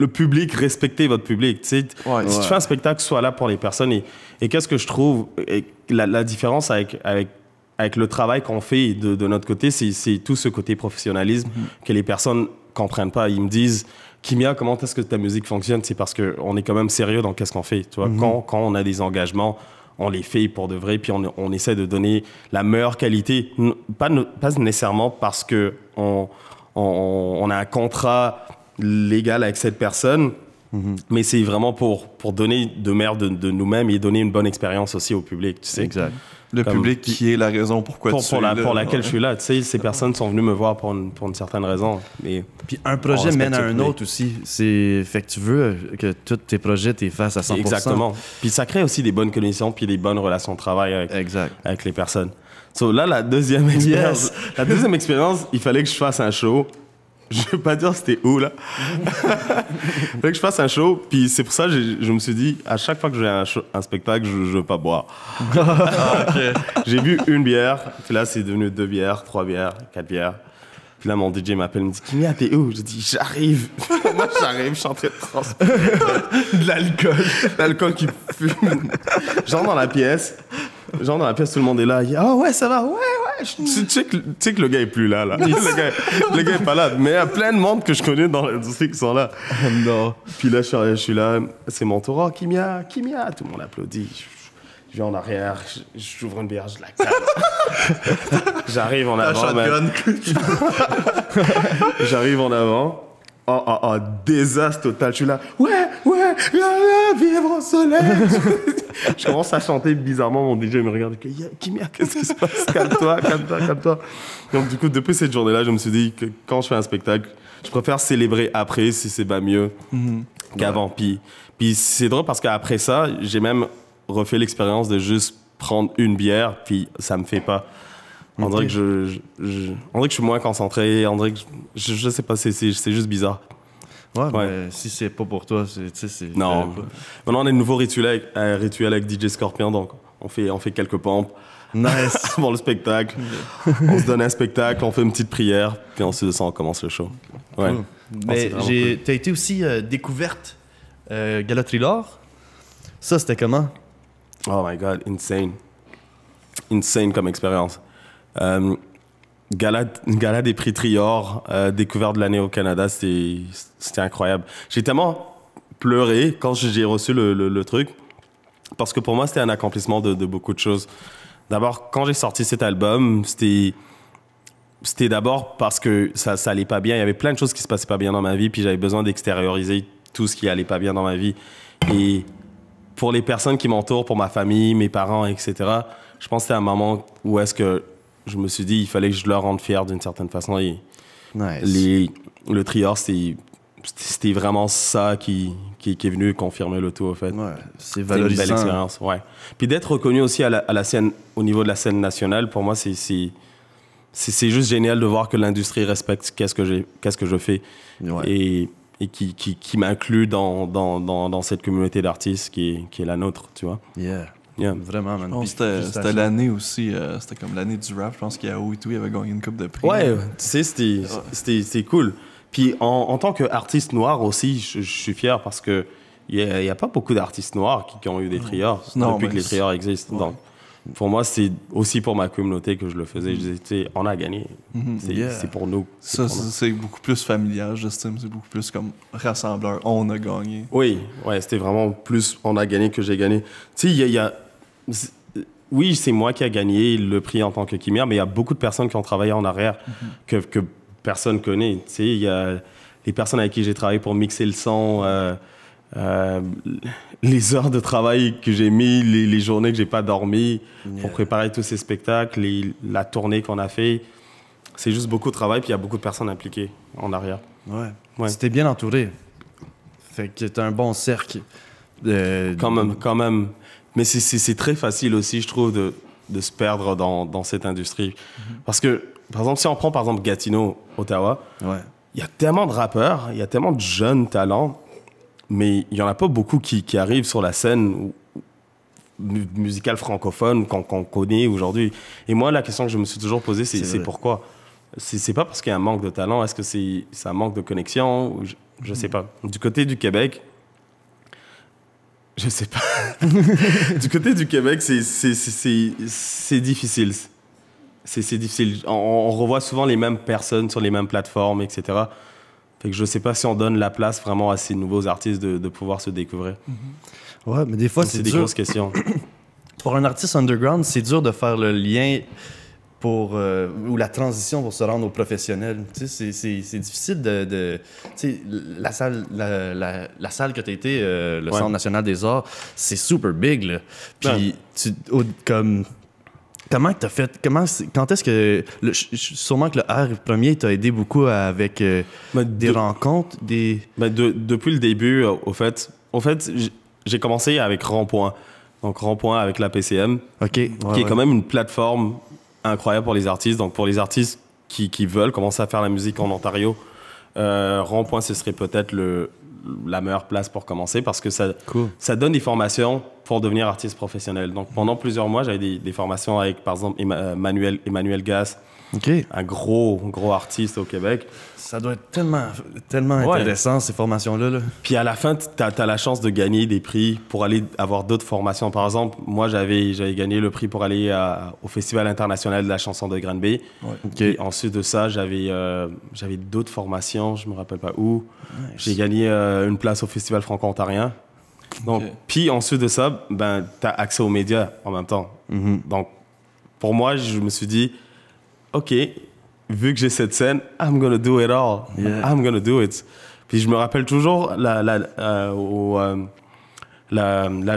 S2: Le public, respectez votre public. Tu sais,
S3: Ouais.
S2: si tu fais un spectacle, sois là pour les personnes. Et qu'est-ce que je trouve, la différence avec le travail qu'on fait de notre côté, c'est tout ce côté professionnalisme que les personnes comprennent pas. Ils me disent, Kimia, comment est-ce que ta musique fonctionne? C'est parce qu'on est quand même sérieux dans qu'est-ce qu'on fait. Tu vois? Quand on a des engagements, on les fait pour de vrai, puis on essaie de donner la meilleure qualité. Pas nécessairement parce que on a un contrat légal avec cette personne, mais c'est vraiment pour donner de meilleur de nous-mêmes et donner une bonne expérience aussi au public, tu sais.
S1: Exact.
S3: Le
S2: Comme-
S3: public qui est la raison pourquoi tu es là.
S2: Pour laquelle je suis là, tu sais. Ces personnes sont venues me voir pour une certaine raison. Mais
S1: Puis un
S2: On
S1: projet
S2: respecte
S1: mène à
S2: le
S1: un
S2: public.
S1: autre aussi. Fait que tu veux que tous tes projets t'es fassent à 100%.
S2: exactement. Puis ça crée aussi des bonnes connexions puis des bonnes relations de travail
S1: Exact.
S2: avec les personnes. So, là, la deuxième expérience, il fallait que je fasse un show. Je vais pas dire c'était où, là. Il fallait que je fasse un show, puis c'est pour ça que je me suis dit, à chaque fois que j'ai un spectacle, je veux pas boire. J'ai bu une bière, puis là, c'est devenu 2 bières, 3 bières, 4 bières. Puis là, mon DJ m'appelle, il me dit, Kimia, t'es où? Je dis, j'arrive. Moi, j'arrive, je suis en train de transpirer.
S1: De l'alcool.
S2: L'alcool qui fume. J'entre dans la pièce, tout le monde est là. Il dit, ah ouais, ça va, ouais. Tu sais que le gars est plus là. Le gars est pas là. Mais il y a plein de monde que je connais dans l'industrie qui sont là.
S1: Non.
S2: Puis là, je suis là, c'est mon tour. Oh, Kimia. Tout le monde applaudit. Je vais en arrière, j'ouvre une bière, je la cale. J'arrive en avant. J'arrive en avant. En désastre total. Je suis là. Ouais, vivre au soleil. Je commence à chanter bizarrement. Mon DJ me regarde. Kimia, qu'est-ce qui se passe? Calme-toi. Donc, du coup, depuis cette journée-là, je me suis dit que quand je fais un spectacle, je préfère célébrer après si c'est pas mieux qu'avant. Puis c'est drôle parce qu'après ça, j'ai même refait l'expérience de juste prendre une bière, puis ça me fait pas. On dirait que on dirait que je suis moins concentré. On dirait que je sais pas, c'est juste bizarre.
S1: Ouais. Mais si c'est pas pour toi, c'est...
S2: Non. Maintenant, on a un nouveau rituel avec DJ Scorpion, donc on fait quelques pompes.
S1: Nice.
S2: Avant le spectacle. On se donne un spectacle, on fait une petite prière, puis ensuite de ça, on commence le show. Ouais.
S1: Cool. Mais t'as été aussi découverte Gala Trilor. Ça, c'était comment?
S2: Oh my God, insane. Insane comme expérience. Gala des prix Trior, découverte de l'année au Canada, c'était incroyable. J'ai tellement pleuré quand j'ai reçu le truc, parce que pour moi, c'était un accomplissement de beaucoup de choses. D'abord, quand j'ai sorti cet album, c'était d'abord parce que ça allait pas bien. Il y avait plein de choses qui se passaient pas bien dans ma vie, puis j'avais besoin d'extérioriser tout ce qui allait pas bien dans ma vie. Et pour les personnes qui m'entourent, pour ma famille, mes parents, etc., je pense que c'était un moment où est-ce que je me suis dit il fallait que je leur rende fier d'une certaine façon. Et
S1: nice.
S2: Le Trior, c'était vraiment ça qui est venu confirmer le tout, au fait.
S1: Ouais, c'est valorisant.
S2: C'était une belle expérience, ouais. Puis d'être reconnu aussi à la scène, au niveau de la scène nationale, pour moi, c'est juste génial de voir que l'industrie respecte qu'est-ce que je fais. Ouais. Et qui m'inclut dans cette communauté d'artistes qui est la nôtre, tu vois.
S1: Yeah. Vraiment, man.
S3: C'était l'année aussi, c'était comme l'année du rap. Je pense qu'Yao et tout, il avait gagné une coupe de prix.
S2: Ouais, tu sais, c'était cool. Puis en tant qu'artiste noir aussi, je suis fier parce que il y a pas beaucoup d'artistes noirs qui ont eu des triors depuis que les triors existent. Ouais. Donc, pour moi, c'est aussi pour ma communauté que je le faisais. Je disais, on a gagné. C'est pour nous.
S3: C'est beaucoup plus familial, j'estime. C'est beaucoup plus comme rassembleur. On a gagné.
S2: Oui, ouais, c'était vraiment plus on a gagné que j'ai gagné. Tu sais, oui, c'est moi qui a gagné le prix en tant que Kimia, mais il y a beaucoup de personnes qui ont travaillé en arrière que personne connaît. Tu sais, il y a les personnes avec qui j'ai travaillé pour mixer le son, les heures de travail que j'ai mis, les journées que j'ai pas dormi pour préparer tous ces spectacles, la tournée qu'on a fait. C'est juste beaucoup de travail, puis il y a beaucoup de personnes impliquées en arrière.
S1: Ouais. C'était bien entouré. Fait que t'as un bon cercle.
S2: Quand même. Mais c'est très facile aussi, je trouve, de se perdre dans cette industrie. Parce que, par exemple, si on prend par exemple Gatineau, Ottawa, il y a tellement de rappeurs, il y a tellement de jeunes talents, mais il n'y en a pas beaucoup qui arrivent sur la scène musicale francophone qu'on connaît aujourd'hui. Et moi, la question que je me suis toujours posée, c'est pourquoi? C'est pas parce qu'il y a un manque de talent, est-ce que c'est un manque de connexion? Je sais pas. Du côté du Québec, je sais pas. Du côté du Québec, c'est difficile. C'est difficile. On revoit souvent les mêmes personnes sur les mêmes plateformes, etc. Fait que je sais pas si on donne la place vraiment à ces nouveaux artistes de pouvoir se découvrir.
S1: Ouais, mais des fois,
S2: c'est des grosses questions.
S1: Pour un artiste underground, c'est dur de faire le lien ou la transition pour se rendre aux professionnels. Tu sais, c'est difficile tu sais, la salle que tu as été, le Centre national des arts, c'est super big, là. Puis, comment tu as fait? Quand est-ce que... sûrement que le R premier t'a aidé beaucoup avec des rencontres,
S2: depuis le début, au fait, j'ai commencé avec Rond-Point. Donc, Rond-Point avec la PCM, qui est quand même une plateforme incroyable pour les artistes. Donc, pour les artistes qui veulent commencer à faire la musique en Ontario, Rond-Point, ce serait peut-être la meilleure place pour commencer parce que ça donne des formations pour devenir artiste professionnel. Donc, pendant plusieurs mois, j'avais des formations avec, par exemple, Emmanuel Gass, un gros artiste au Québec.
S1: Ça doit être tellement intéressant, ces formations-là. Là.
S2: Puis à la fin, t'as la chance de gagner des prix pour aller avoir d'autres formations. Par exemple, moi, j'avais gagné le prix pour aller au Festival international de la chanson de Granby. Puis ensuite de ça, j'avais d'autres formations, je me rappelle pas où. Nice. J'ai gagné une place au Festival franco-ontarien. Donc, puis ensuite de ça, t'as accès aux médias en même temps. Donc, pour moi, je me suis dit, OK, vu que j'ai cette scène, I'm gonna do it all.
S1: Yeah.
S2: I'm gonna do it. Puis je me rappelle toujours la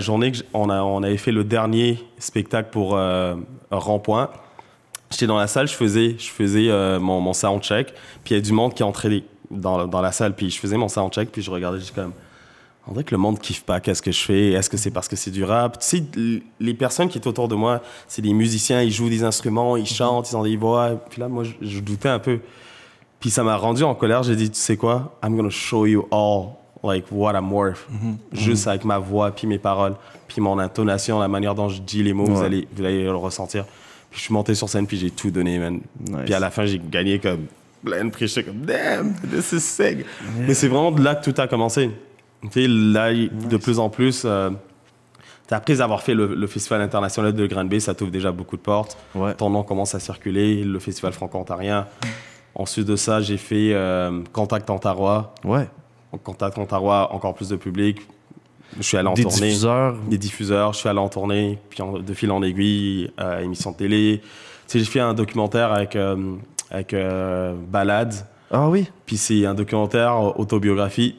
S2: journée on avait fait le dernier spectacle pour Rond-Point. J'étais dans la salle, je faisais mon soundcheck, puis il y a du monde qui entrait dans la salle, puis je faisais mon soundcheck, puis je regardais juste comme... On dirait que le monde kiffe pas qu'est-ce que je fais. Est-ce que c'est parce que c'est du rap? Tu sais, les personnes qui étaient autour de moi, c'est des musiciens, ils jouent des instruments, ils chantent, ils ont des voix. Puis là, moi, je doutais un peu. Puis ça m'a rendu en colère. J'ai dit, tu sais quoi? I'm gonna show you all, like, what I'm worth. Juste avec ma voix, puis mes paroles, puis mon intonation, la manière dont je dis les mots, vous allez le ressentir. Puis je suis monté sur scène, puis j'ai tout donné, man.
S1: Nice.
S2: Puis à la fin, j'ai gagné comme plein de prix. J'étais comme, damn, this is sick. Mais c'est vraiment de là que tout a commencé. Tu sais, là, de plus en plus, après avoir fait le Festival international de Granby, ça t'ouvre déjà beaucoup de portes.
S1: Ouais.
S2: Ton nom commence à circuler, le Festival franco-ontarien. Ensuite de ça, j'ai fait Contact Ontario.
S1: Ouais.
S2: Contact Ontario, encore plus de public. Je suis allé en
S1: Des
S2: tournée.
S1: diffuseurs.
S2: Des diffuseurs. Je suis allé en tournée, puis de fil en aiguille, émission de télé. Tu sais, j'ai fait un documentaire avec Balade.
S1: Ah oui?
S2: Puis c'est un documentaire autobiographie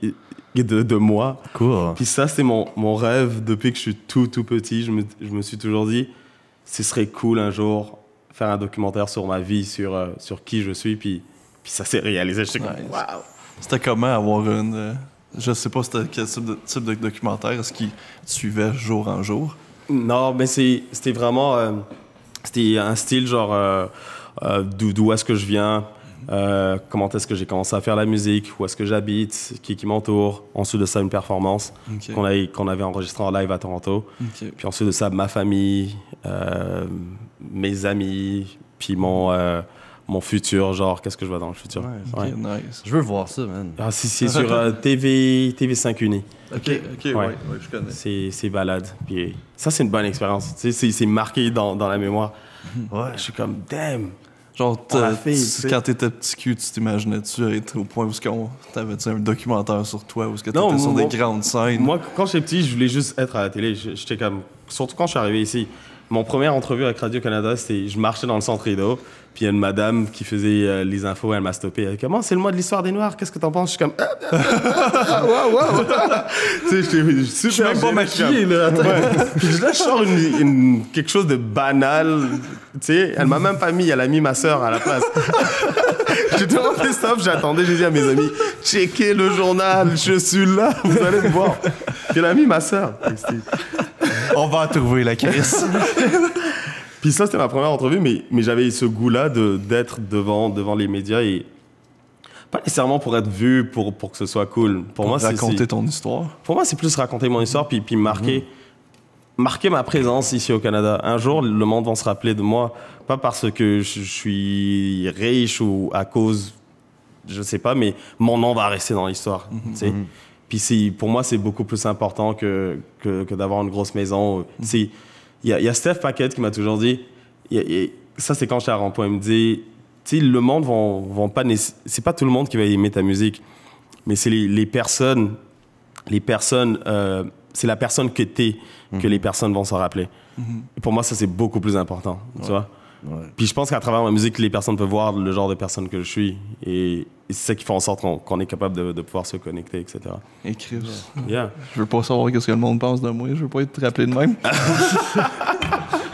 S2: de moi.
S1: Cool.
S2: Puis ça, c'est mon rêve depuis que je suis tout petit. Je me suis toujours dit, ce serait cool un jour faire un documentaire sur ma vie, sur qui je suis. Puis ça s'est réalisé. J'étais comme, waouh!
S3: C'était comment avoir une... je sais pas c'était quel type de documentaire. Est-ce qu'il suivait jour en jour?
S2: Non, mais c'était vraiment... c'était un style genre d'où est-ce que je viens, comment est-ce que j'ai commencé à faire la musique, où est-ce que j'habite, qui m'entoure. Ensuite de ça, une performance qu'on avait enregistrée en live à Toronto. Puis ensuite de ça, ma famille, mes amis, puis mon futur, genre, qu'est-ce que je vois dans le futur.
S3: Nice.
S1: Je veux voir ça, man.
S2: Ah, c'est sur TV5 Uni.
S3: OK, ouais, je connais.
S2: C'est Balade. Puis ça, c'est une bonne expérience. Tu sais, c'est marqué dans la mémoire.
S1: Ouais.
S2: Je suis comme, damn!
S3: Genre,
S2: fait,
S3: quand t'étais petit cul, tu t'imaginais-tu être au point où t'avais-tu un documentaire sur toi, où t'étais
S2: Non,
S3: sur des grandes scènes?
S2: Moi, quand j'étais petit, je voulais juste être à la télé. J'étais comme... Surtout quand je suis arrivé ici. Mon première entrevue avec Radio-Canada, c'était... Je marchais dans le centre Rideau, puis il y a une madame qui faisait les infos, elle m'a stoppé. Elle dit, comment c'est le mois de l'histoire des Noirs? Qu'est-ce que t'en penses? Je suis comme... Wow! Tu sais, j'étais super... Je suis même pas maquillé, là. Puis là, je sors quelque chose de banal. Tu sais, elle m'a même pas mis, elle a mis ma sœur à la place. J'étais en stop, j'attendais, j'ai dit à mes amis, checkez le journal, je suis là, vous allez me voir. Puis elle a mis ma sœur.
S3: On va trouver la crise.
S2: Puis ça, c'était ma première entrevue, mais j'avais ce goût-là d'être devant les médias et pas nécessairement pour être vu, pour que ce soit cool. Pour moi,
S3: raconter ton histoire.
S2: Pour moi, c'est plus raconter mon histoire puis marquer ma présence ici au Canada. Un jour, le monde va se rappeler de moi, pas parce que je suis riche ou à cause, je sais pas, mais mon nom va rester dans l'histoire. Tu sais. Puis pour moi, c'est beaucoup plus important que d'avoir une grosse maison. Il y a Steph Paquette qui m'a toujours dit, ça c'est quand j'étais à Rond-Point, il me dit, tu sais, le monde vont pas, c'est pas tout le monde qui va aimer ta musique, mais c'est les personnes, c'est la personne que t'es que les personnes vont s'en rappeler. Et pour moi, ça c'est beaucoup plus important, tu vois. Ouais. Puis je pense qu'à travers ma musique, les personnes peuvent voir le genre de personne que je suis. Et c'est ça qui fait en sorte qu'on est capable de pouvoir se connecter, etc.
S3: Et Chris,
S2: yeah.
S3: Je veux pas savoir ce que le monde pense de moi. Je veux pas être rappelé de même.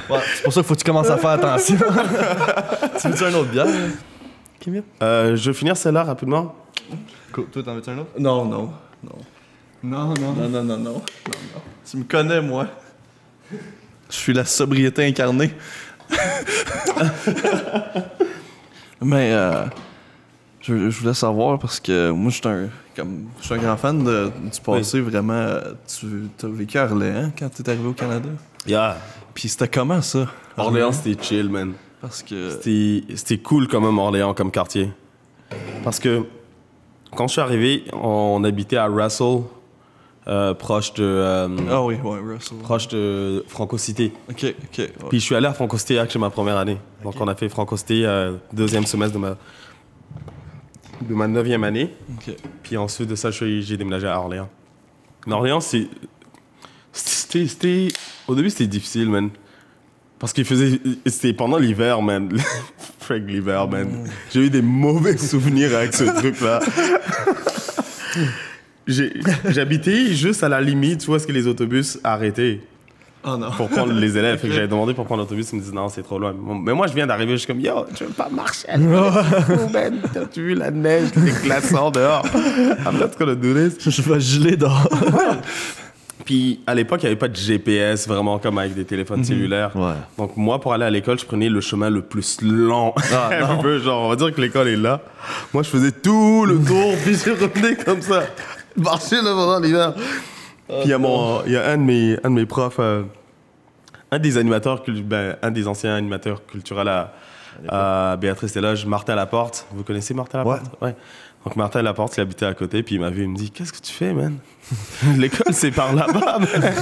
S1: Ouais, c'est pour ça qu'il faut que tu commences à faire attention. Tu veux-tu un autre bière, Kim?
S2: Je vais finir celle-là rapidement.
S1: Cool. Toi, t'en veux-tu un autre?
S3: Non. Tu me connais, moi. Je suis la sobriété incarnée. Mais je voulais savoir parce que moi je suis un grand fan du passé. Vraiment. Tu as vécu à Orléans quand tu es arrivé au Canada.
S2: Yeah.
S3: Puis c'était comment ça?
S2: Orléans, c'était chill, man.
S3: Parce que
S2: c'était cool quand même, Orléans, comme quartier. Parce que quand je suis arrivé, on habitait à Russell, proche de...
S3: ah oui, Russell.
S2: Proche de Franco-Cité.
S3: OK. Ouais.
S2: Puis je suis allé à Franco-Cité chez ma première année. Donc on a fait Franco-Cité deuxième semestre de ma 9e année.
S3: OK.
S2: Puis ensuite de ça, j'ai déménagé à Orléans. Mais Orléans, c'était... Au début, c'était difficile, man. Parce qu'il faisait... C'était pendant l'hiver, man. Frank Lieber, man. J'ai eu des mauvais souvenirs avec ce truc-là. J'habitais juste à la limite où est-ce que les autobus arrêtaient.
S3: Oh non.
S2: Pour prendre les élèves. Fait que j'avais demandé pour prendre l'autobus, ils me disaient non, c'est trop loin. Mais moi, je viens d'arriver, je suis comme yo, tu veux pas marcher? T'as-tu vu la neige, les glaçons dehors? I'm not gonna do this.
S1: Je vais geler dehors.
S2: Puis à l'époque, il n'y avait pas de GPS vraiment comme avec des téléphones cellulaires.
S1: Ouais.
S2: Donc moi, pour aller à l'école, je prenais le chemin le plus lent. Un peu, genre, on va dire que l'école est là. Moi, je faisais tout le tour, puis je revenais comme ça. Marcher là pendant l'hiver. Puis il y a un de mes profs, un des animateurs, un des anciens animateurs culturels à Béatrice Desloges, Martin Laporte. Vous connaissez Martin Laporte? Ouais. Donc Martin Laporte, il habitait à côté, puis il m'a vu, il me dit, qu'est-ce que tu fais, man? L'école, c'est par là-bas, man.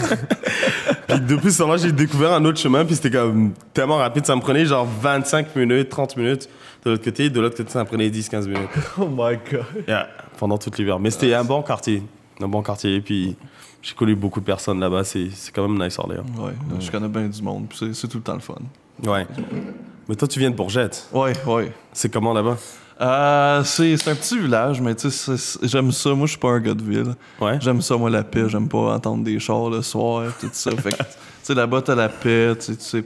S2: Puis depuis ce temps-là, j'ai découvert un autre chemin, puis c'était comme tellement rapide, ça me prenait genre 25 minutes, 30 minutes de l'autre côté, ça me prenait 10-15 minutes.
S1: Oh my God.
S2: Yeah, pendant tout l'hiver. Mais c'était un bon quartier, puis j'ai connu beaucoup de personnes là-bas, c'est quand même nice Orléans.
S3: Ouais, je connais bien du monde, puis c'est tout le temps le fun.
S2: Ouais. Mais toi, tu viens de Bourgette.
S3: Ouais.
S2: C'est comment là-bas?
S3: C'est un petit village, mais tu sais, j'aime ça. Moi, je suis pas un gars de ville.
S2: Ouais.
S3: J'aime ça, moi, la paix. J'aime pas entendre des chars le soir, tout ça. Fait que, tu sais, là-bas, t'as la paix. Tu sais,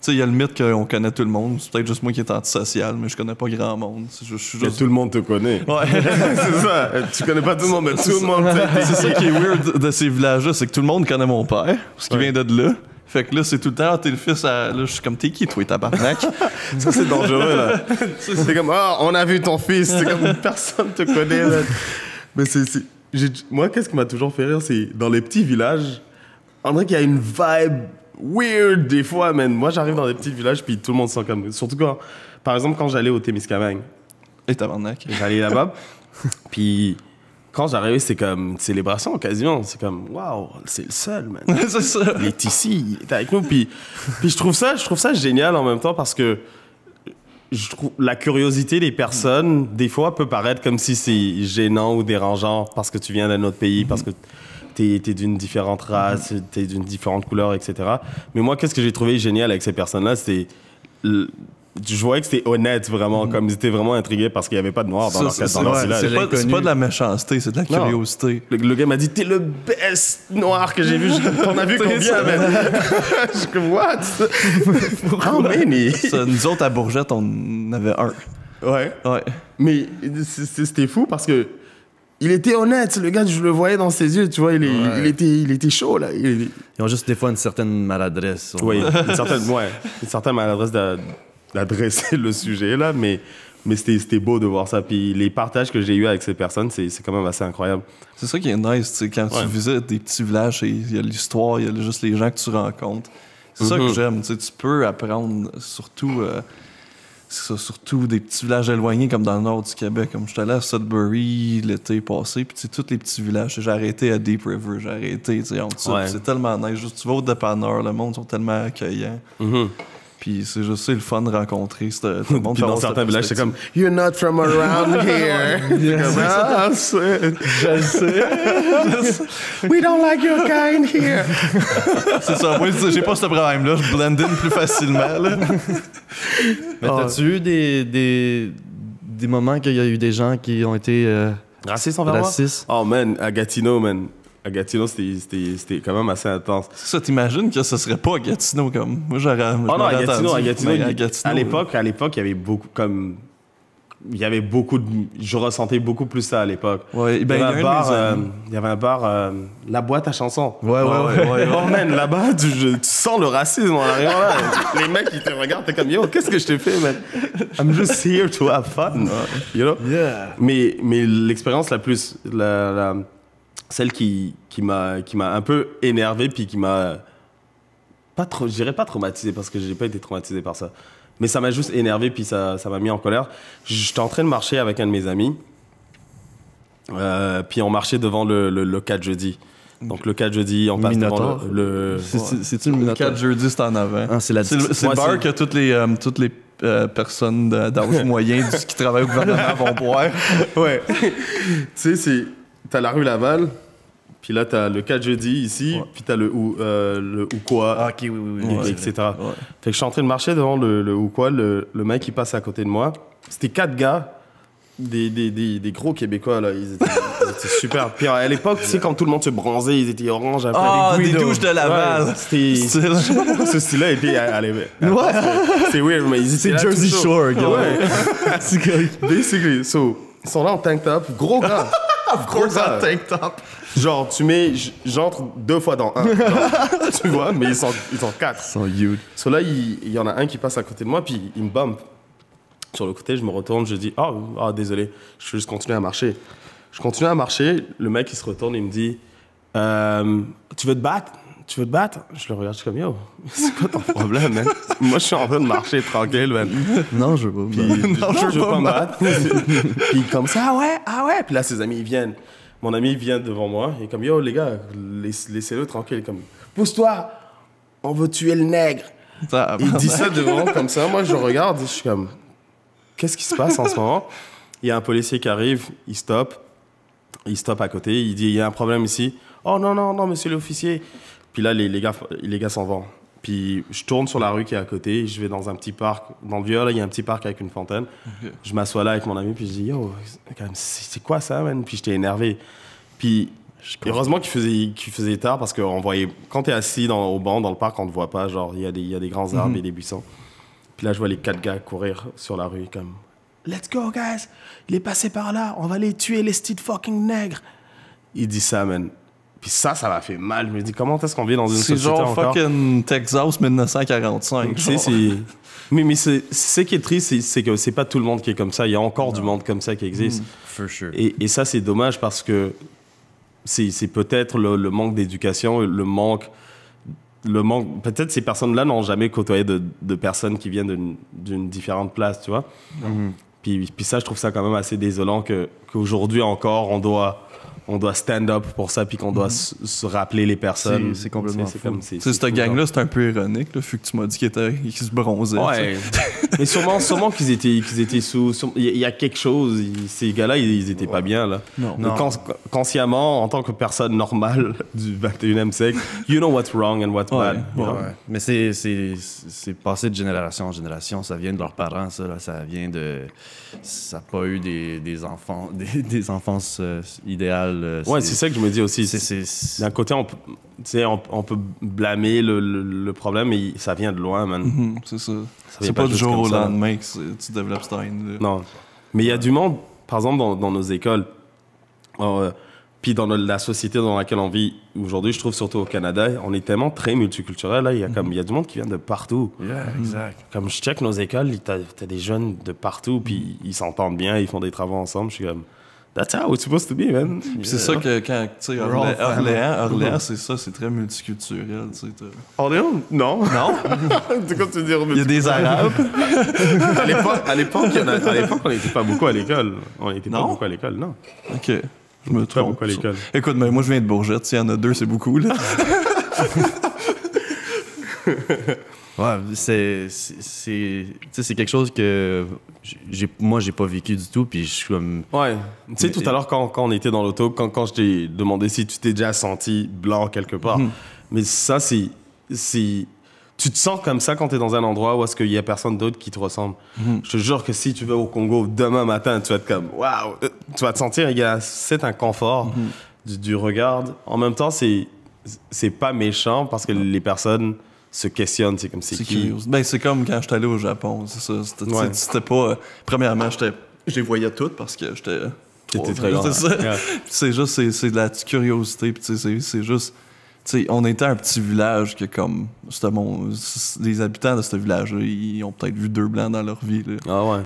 S3: il y a le mythe qu'on connaît tout le monde. C'est peut-être juste moi qui est antisocial, mais je connais pas grand monde. Je suis
S2: Mais
S3: juste...
S2: tout le monde te connaît.
S3: Ouais.
S2: C'est ça. Tu connais pas tout le monde, mais tout le monde te
S3: C'est ça qui est weird de ces villages-là, c'est que tout le monde connaît mon père, parce qu'il vient de là. Fait que là, c'est tout le temps, t'es le fils à... Là, je suis comme, t'es qui, toi, tabarnak?
S2: Ça, c'est dangereux, là. C'est comme, on a vu ton fils. C'est comme, personne te connaît, là. Mais moi, qu'est-ce qui m'a toujours fait rire, c'est dans les petits villages, on dirait qu'il y a une vibe weird des fois, man. Moi, j'arrive dans des petits villages, puis tout le monde se sent comme... Surtout quand, par exemple, quand j'allais au Témiscamingue.
S3: Et tabarnak.
S2: J'allais là-bas, puis... Quand j'arrivais, c'est comme une célébration quasiment. C'est comme, waouh, c'est le seul, man.
S3: C'est ça.
S2: Il est ici, il est avec nous. Puis je trouve ça génial en même temps parce que je trouve la curiosité des personnes, des fois, peut paraître comme si c'est gênant ou dérangeant parce que tu viens d'un autre pays, parce que t'es d'une différente race, t'es d'une différente couleur, etc. Mais moi, qu'est-ce que j'ai trouvé génial avec ces personnes-là, c'est... Je voyais que c'était honnête, vraiment, comme ils étaient vraiment intrigués parce qu'il n'y avait pas de noirs dans leur village.
S3: C'est pas de la méchanceté, c'est de la curiosité.
S2: Le gars m'a dit, t'es le best noir que j'ai vu. T'en as vu combien, man? Je suis comme, what? How many?
S3: Nous autres, à Bourgette, on avait un.
S2: Ouais.
S3: Ouais.
S2: Mais c'était fou parce que il était honnête, le gars, je le voyais dans ses yeux, tu vois, il était chaud, là.
S1: Ils ont juste des fois une certaine maladresse.
S2: Oui, une certaine maladresse d'adresser le sujet, là, mais c'était beau de voir ça. Puis les partages que j'ai eus avec ces personnes, c'est quand même assez incroyable.
S3: C'est ça qui est nice, tu sais, quand tu visites des petits villages, il y a l'histoire, il y a juste les gens que tu rencontres. C'est ça que j'aime, tu sais, tu peux apprendre surtout des petits villages éloignés comme dans le nord du Québec. Comme je suis allé à Sudbury l'été passé, puis tu sais, tous les petits villages. J'ai arrêté à Deep River, j'ai arrêté, tu sais, en dessous. C'est tellement nice. Juste, tu vas au dépanneur, le monde sont tellement accueillants. Puis c'est juste le fun de rencontrer tout le monde.
S2: Puis dans certains villages, c'est comme « You're not from around here. » Je sais. We don't like your kind here.
S3: C'est ça. Moi, j'ai pas ce problème-là. Je blend in plus facilement. Là.
S1: Mais t'as-tu eu des moments qu'il y a eu des gens qui ont été
S2: racistes envers moi? Oh man, à Gatineau, man. À Gatineau, c'était quand même assez intense.
S3: Ça, t'imagines que ce serait pas à Gatineau comme... Moi, j'aurais...
S2: Oh non, à Gatineau,
S3: à
S2: l'époque, il y avait beaucoup comme... Il y avait beaucoup de... Je ressentais beaucoup plus ça à l'époque.
S3: Ouais, ben,
S2: il y avait un bar, la boîte à chansons.
S1: Ouais.
S2: Oh man, là-bas, tu sens le racisme en arrivant là. Les mecs, ils te regardent, t'es comme, yo, qu'est-ce que je t'ai fait, man? I'm just here to have fun. You know?
S1: Yeah.
S2: Mais l'expérience la plus... celle qui m'a un peu énervé puis qui m'a je dirais pas traumatisé parce que j'ai pas été traumatisé par ça, mais ça m'a juste énervé puis ça m'a mis en colère. J'étais en train de marcher avec un de mes amis, puis on marchait devant le 4 jeudi. Donc le 4 jeudi, on passe devant le
S1: c'est-tu le Minotaur?
S3: Le 4 jeudi, c'est en avant.
S1: C'est
S3: le bar que toutes les personnes d'âge moyen qui travaillent au gouvernement vont boire.
S2: Ouais. Tu sais, t'as la rue Laval, Puis là, t'as le 4 jeudi ici, puis t'as le Ukwa,
S1: Ah, ok, oui, oui, oui.
S2: etc.
S3: Ouais.
S2: Fait que je suis en train de marcher devant le Ukwa, le mec qui passe à côté de moi. C'était 4 gars, des gros Québécois, là. Ils étaient super. Puis à l'époque, tu sais, quand tout le monde se bronzait, ils étaient orange, après
S3: Des
S2: Guido.
S3: douches de Laval.
S2: Ouais, c'était ce style-là. Et puis, c'est weird, mais ils étaient
S1: C'est
S2: là
S1: Jersey
S2: tout chaud.
S1: Shore, gars.
S2: Ouais. Basically, so, ils sont là en tank top, gros gars.
S3: Gros tank top.
S2: Genre, j'entre 2 fois dans un. Genre, tu vois, mais ils sont 4.
S1: Ils sont huge.
S2: So là, il y en a un qui passe à côté de moi, puis il me bump. Sur le côté, je me retourne, je dis « désolé, je vais juste continuer à marcher. » Je continue à marcher, le mec, il se retourne, il me dit « Tu veux te battre? Tu veux te battre? » Je le regarde, je suis comme « Yo, c'est quoi ton problème, man? » Moi, je suis en train de marcher tranquille, man.
S1: Non, je veux pas.
S2: Puis, je veux pas me battre. Puis comme ça, ah ouais. Puis là, ses amis, ils viennent. Mon ami vient devant moi, il est comme « Yo, les gars, laissez-le tranquille. » Il est comme « Pousse-toi, on veut tuer le nègre. » Il dit ça devant, comme ça. Moi, je regarde, je suis comme... Qu'est-ce qui se passe en ce moment? Il y a un policier qui arrive, il stoppe à côté, il dit, il y a un problème ici. Oh non, monsieur l'officier. Puis là, les gars s'en vont. Puis je tourne sur la rue qui est à côté, je vais dans un petit parc. Dans le vieux, là, il y a un petit parc avec une fontaine. Okay. Je m'assois là avec mon ami, puis je dis, yo, c'est quoi ça, man? Puis j'étais énervé. Puis heureusement qu'il faisait tard, parce qu'on voyait, quand t'es assis au banc, dans le parc, on te voit pas, genre, il y a des grands arbres et des buissons. Puis là, je vois les 4 gars courir sur la rue comme « Let's go, guys! Il est passé par là. On va les tuer, les petites fucking nègres. » Il dit ça, man. Puis ça m'a fait mal. Je me dis, comment est-ce qu'on vit dans une société encore?
S3: C'est genre fucking Texas 1945.
S2: Mais ce qui est triste, c'est que c'est pas tout le monde qui est comme ça. Il y a encore du monde comme ça qui existe.
S1: For sure.
S2: Et ça, c'est dommage parce que c'est peut-être le manque d'éducation, le manque... Peut-être ces personnes-là n'ont jamais côtoyé de personnes qui viennent d'une différente place, tu vois. Puis ça, je trouve ça quand même assez désolant qu'aujourd'hui encore, on doit stand up pour ça, puis qu'on doit se rappeler les personnes.
S1: C'est complètement fou.
S3: Cette gang-là, c'est un peu ironique, là, vu que tu m'as dit qu'ils se bronzaient.
S2: Ouais. Mais sûrement qu'ils étaient sous... Il y a quelque chose. Ces gars-là, ils étaient pas bien, là.
S3: Non.
S2: Consciemment, en tant que personne normale du 21e siècle, you know what's wrong and what's bad.
S1: Ouais. Mais c'est passé de génération en génération. Ça vient de leurs parents, ça. Là. Ça vient de... Ça n'a pas eu des enfants... Des enfances idéales.
S2: Ouais, c'est ça que je me dis aussi. D'un côté, on peut blâmer le problème, mais ça vient de loin, man.
S3: C'est ça. C'est pas du jour au lendemain que tu développes cette haine.
S2: Non. Mais il y a du monde, par exemple, dans nos écoles, puis dans la société dans laquelle on vit aujourd'hui, je trouve surtout au Canada, on est tellement très multiculturel. Là, il y a du monde qui vient de partout.
S1: Yeah, exact.
S2: Comme je check nos écoles, t'as des jeunes de partout, puis ils s'entendent bien, ils font des travaux ensemble. Je suis comme... That's how it's supposed to be, man.
S3: C'est ça que quand, tu sais, Orléans, c'est ça, c'est très multiculturel, tu sais.
S2: Orléans? Non. C'est quoi tu veux dire?
S3: Il y a des Arabes.
S2: À l'époque, on n'était pas beaucoup à l'école. On n'était pas beaucoup à l'école, non.
S3: OK. Je me trompe.
S2: Pas beaucoup à l'école.
S3: Écoute, mais moi, je viens de Bourgette. S'il y en a 2, c'est beaucoup, là.
S1: Ouais, c'est quelque chose que moi j'ai pas vécu du tout, puis je suis comme...
S2: Ouais, tu sais, tout à l'heure quand on était dans l'auto, quand je t'ai demandé si tu t'es déjà senti blanc quelque part, mais ça c'est tu te sens comme ça quand t'es dans un endroit où est-ce qu'il y a personne d'autre qui te ressemble. Je te jure que si tu vas au Congo demain matin, tu vas être comme waouh, tu vas te sentir, il y a cet inconfort du regard. En même temps, c'est pas méchant parce que les personnes se questionnent, c'est comme c'est qui.
S3: Ben c'est comme quand j'étais allé au Japon, c'est ça. C'était pas. Premièrement, je les voyais toutes parce que j'étais
S2: très grand.
S3: C'est ça. Yeah. C'est juste c'est de la curiosité, puis c'est juste. T'sais, on était un petit village que comme les habitants de ce village-là, ils ont peut-être vu 2 blancs dans leur vie. Là.
S2: Ah ouais.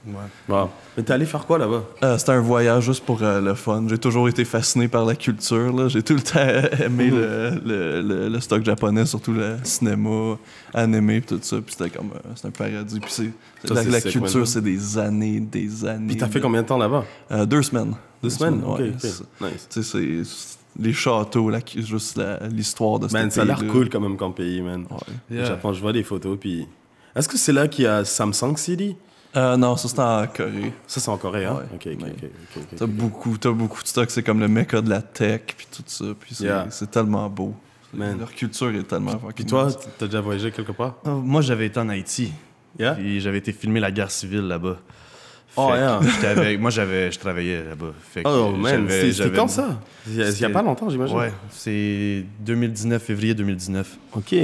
S2: Wow. Mais t'es allé faire quoi là-bas?
S3: C'était un voyage juste pour le fun. J'ai toujours été fasciné par la culture. Là. J'ai tout le temps aimé le stock japonais, surtout le cinéma, animé, tout ça. Puis c'était comme c'est un paradis. Puis la culture, c'est des années.
S2: Puis t'as fait combien de temps là-bas?
S3: 2 semaines.
S2: 2 semaines? Ok.
S3: Nice. Tu sais, c'est les châteaux, juste l'histoire de ce pays.
S2: Ça a l'air cool quand même comme pays, man.
S3: Ouais.
S2: Yeah. Japon, je vois des photos, puis... Est-ce que c'est là qu'il y a Samsung City?
S3: Non, ça, c'est en Corée.
S2: Ça, c'est en Corée, hein?
S3: Ouais.
S2: OK.
S3: T'as beaucoup de stock. C'est comme le mecca de la tech, puis tout ça. Puis c'est tellement beau.
S2: Man.
S3: Leur culture est tellement fucking
S2: Puis toi,
S3: nice.
S2: t'as déjà voyagé quelque part?
S1: Moi, j'avais été en Haïti.
S2: Yeah?
S1: Puis j'avais été filmer la guerre civile là-bas.
S2: Oh,
S1: Fait
S2: yeah.
S1: que je travaillais là-bas. Fait que
S2: Oh, man, c'était
S1: j'avais-
S2: quand ça? Il y a
S1: C'était-
S2: pas longtemps, j'imagine.
S1: Ouais, c'est 2019, février 2019.
S2: OK.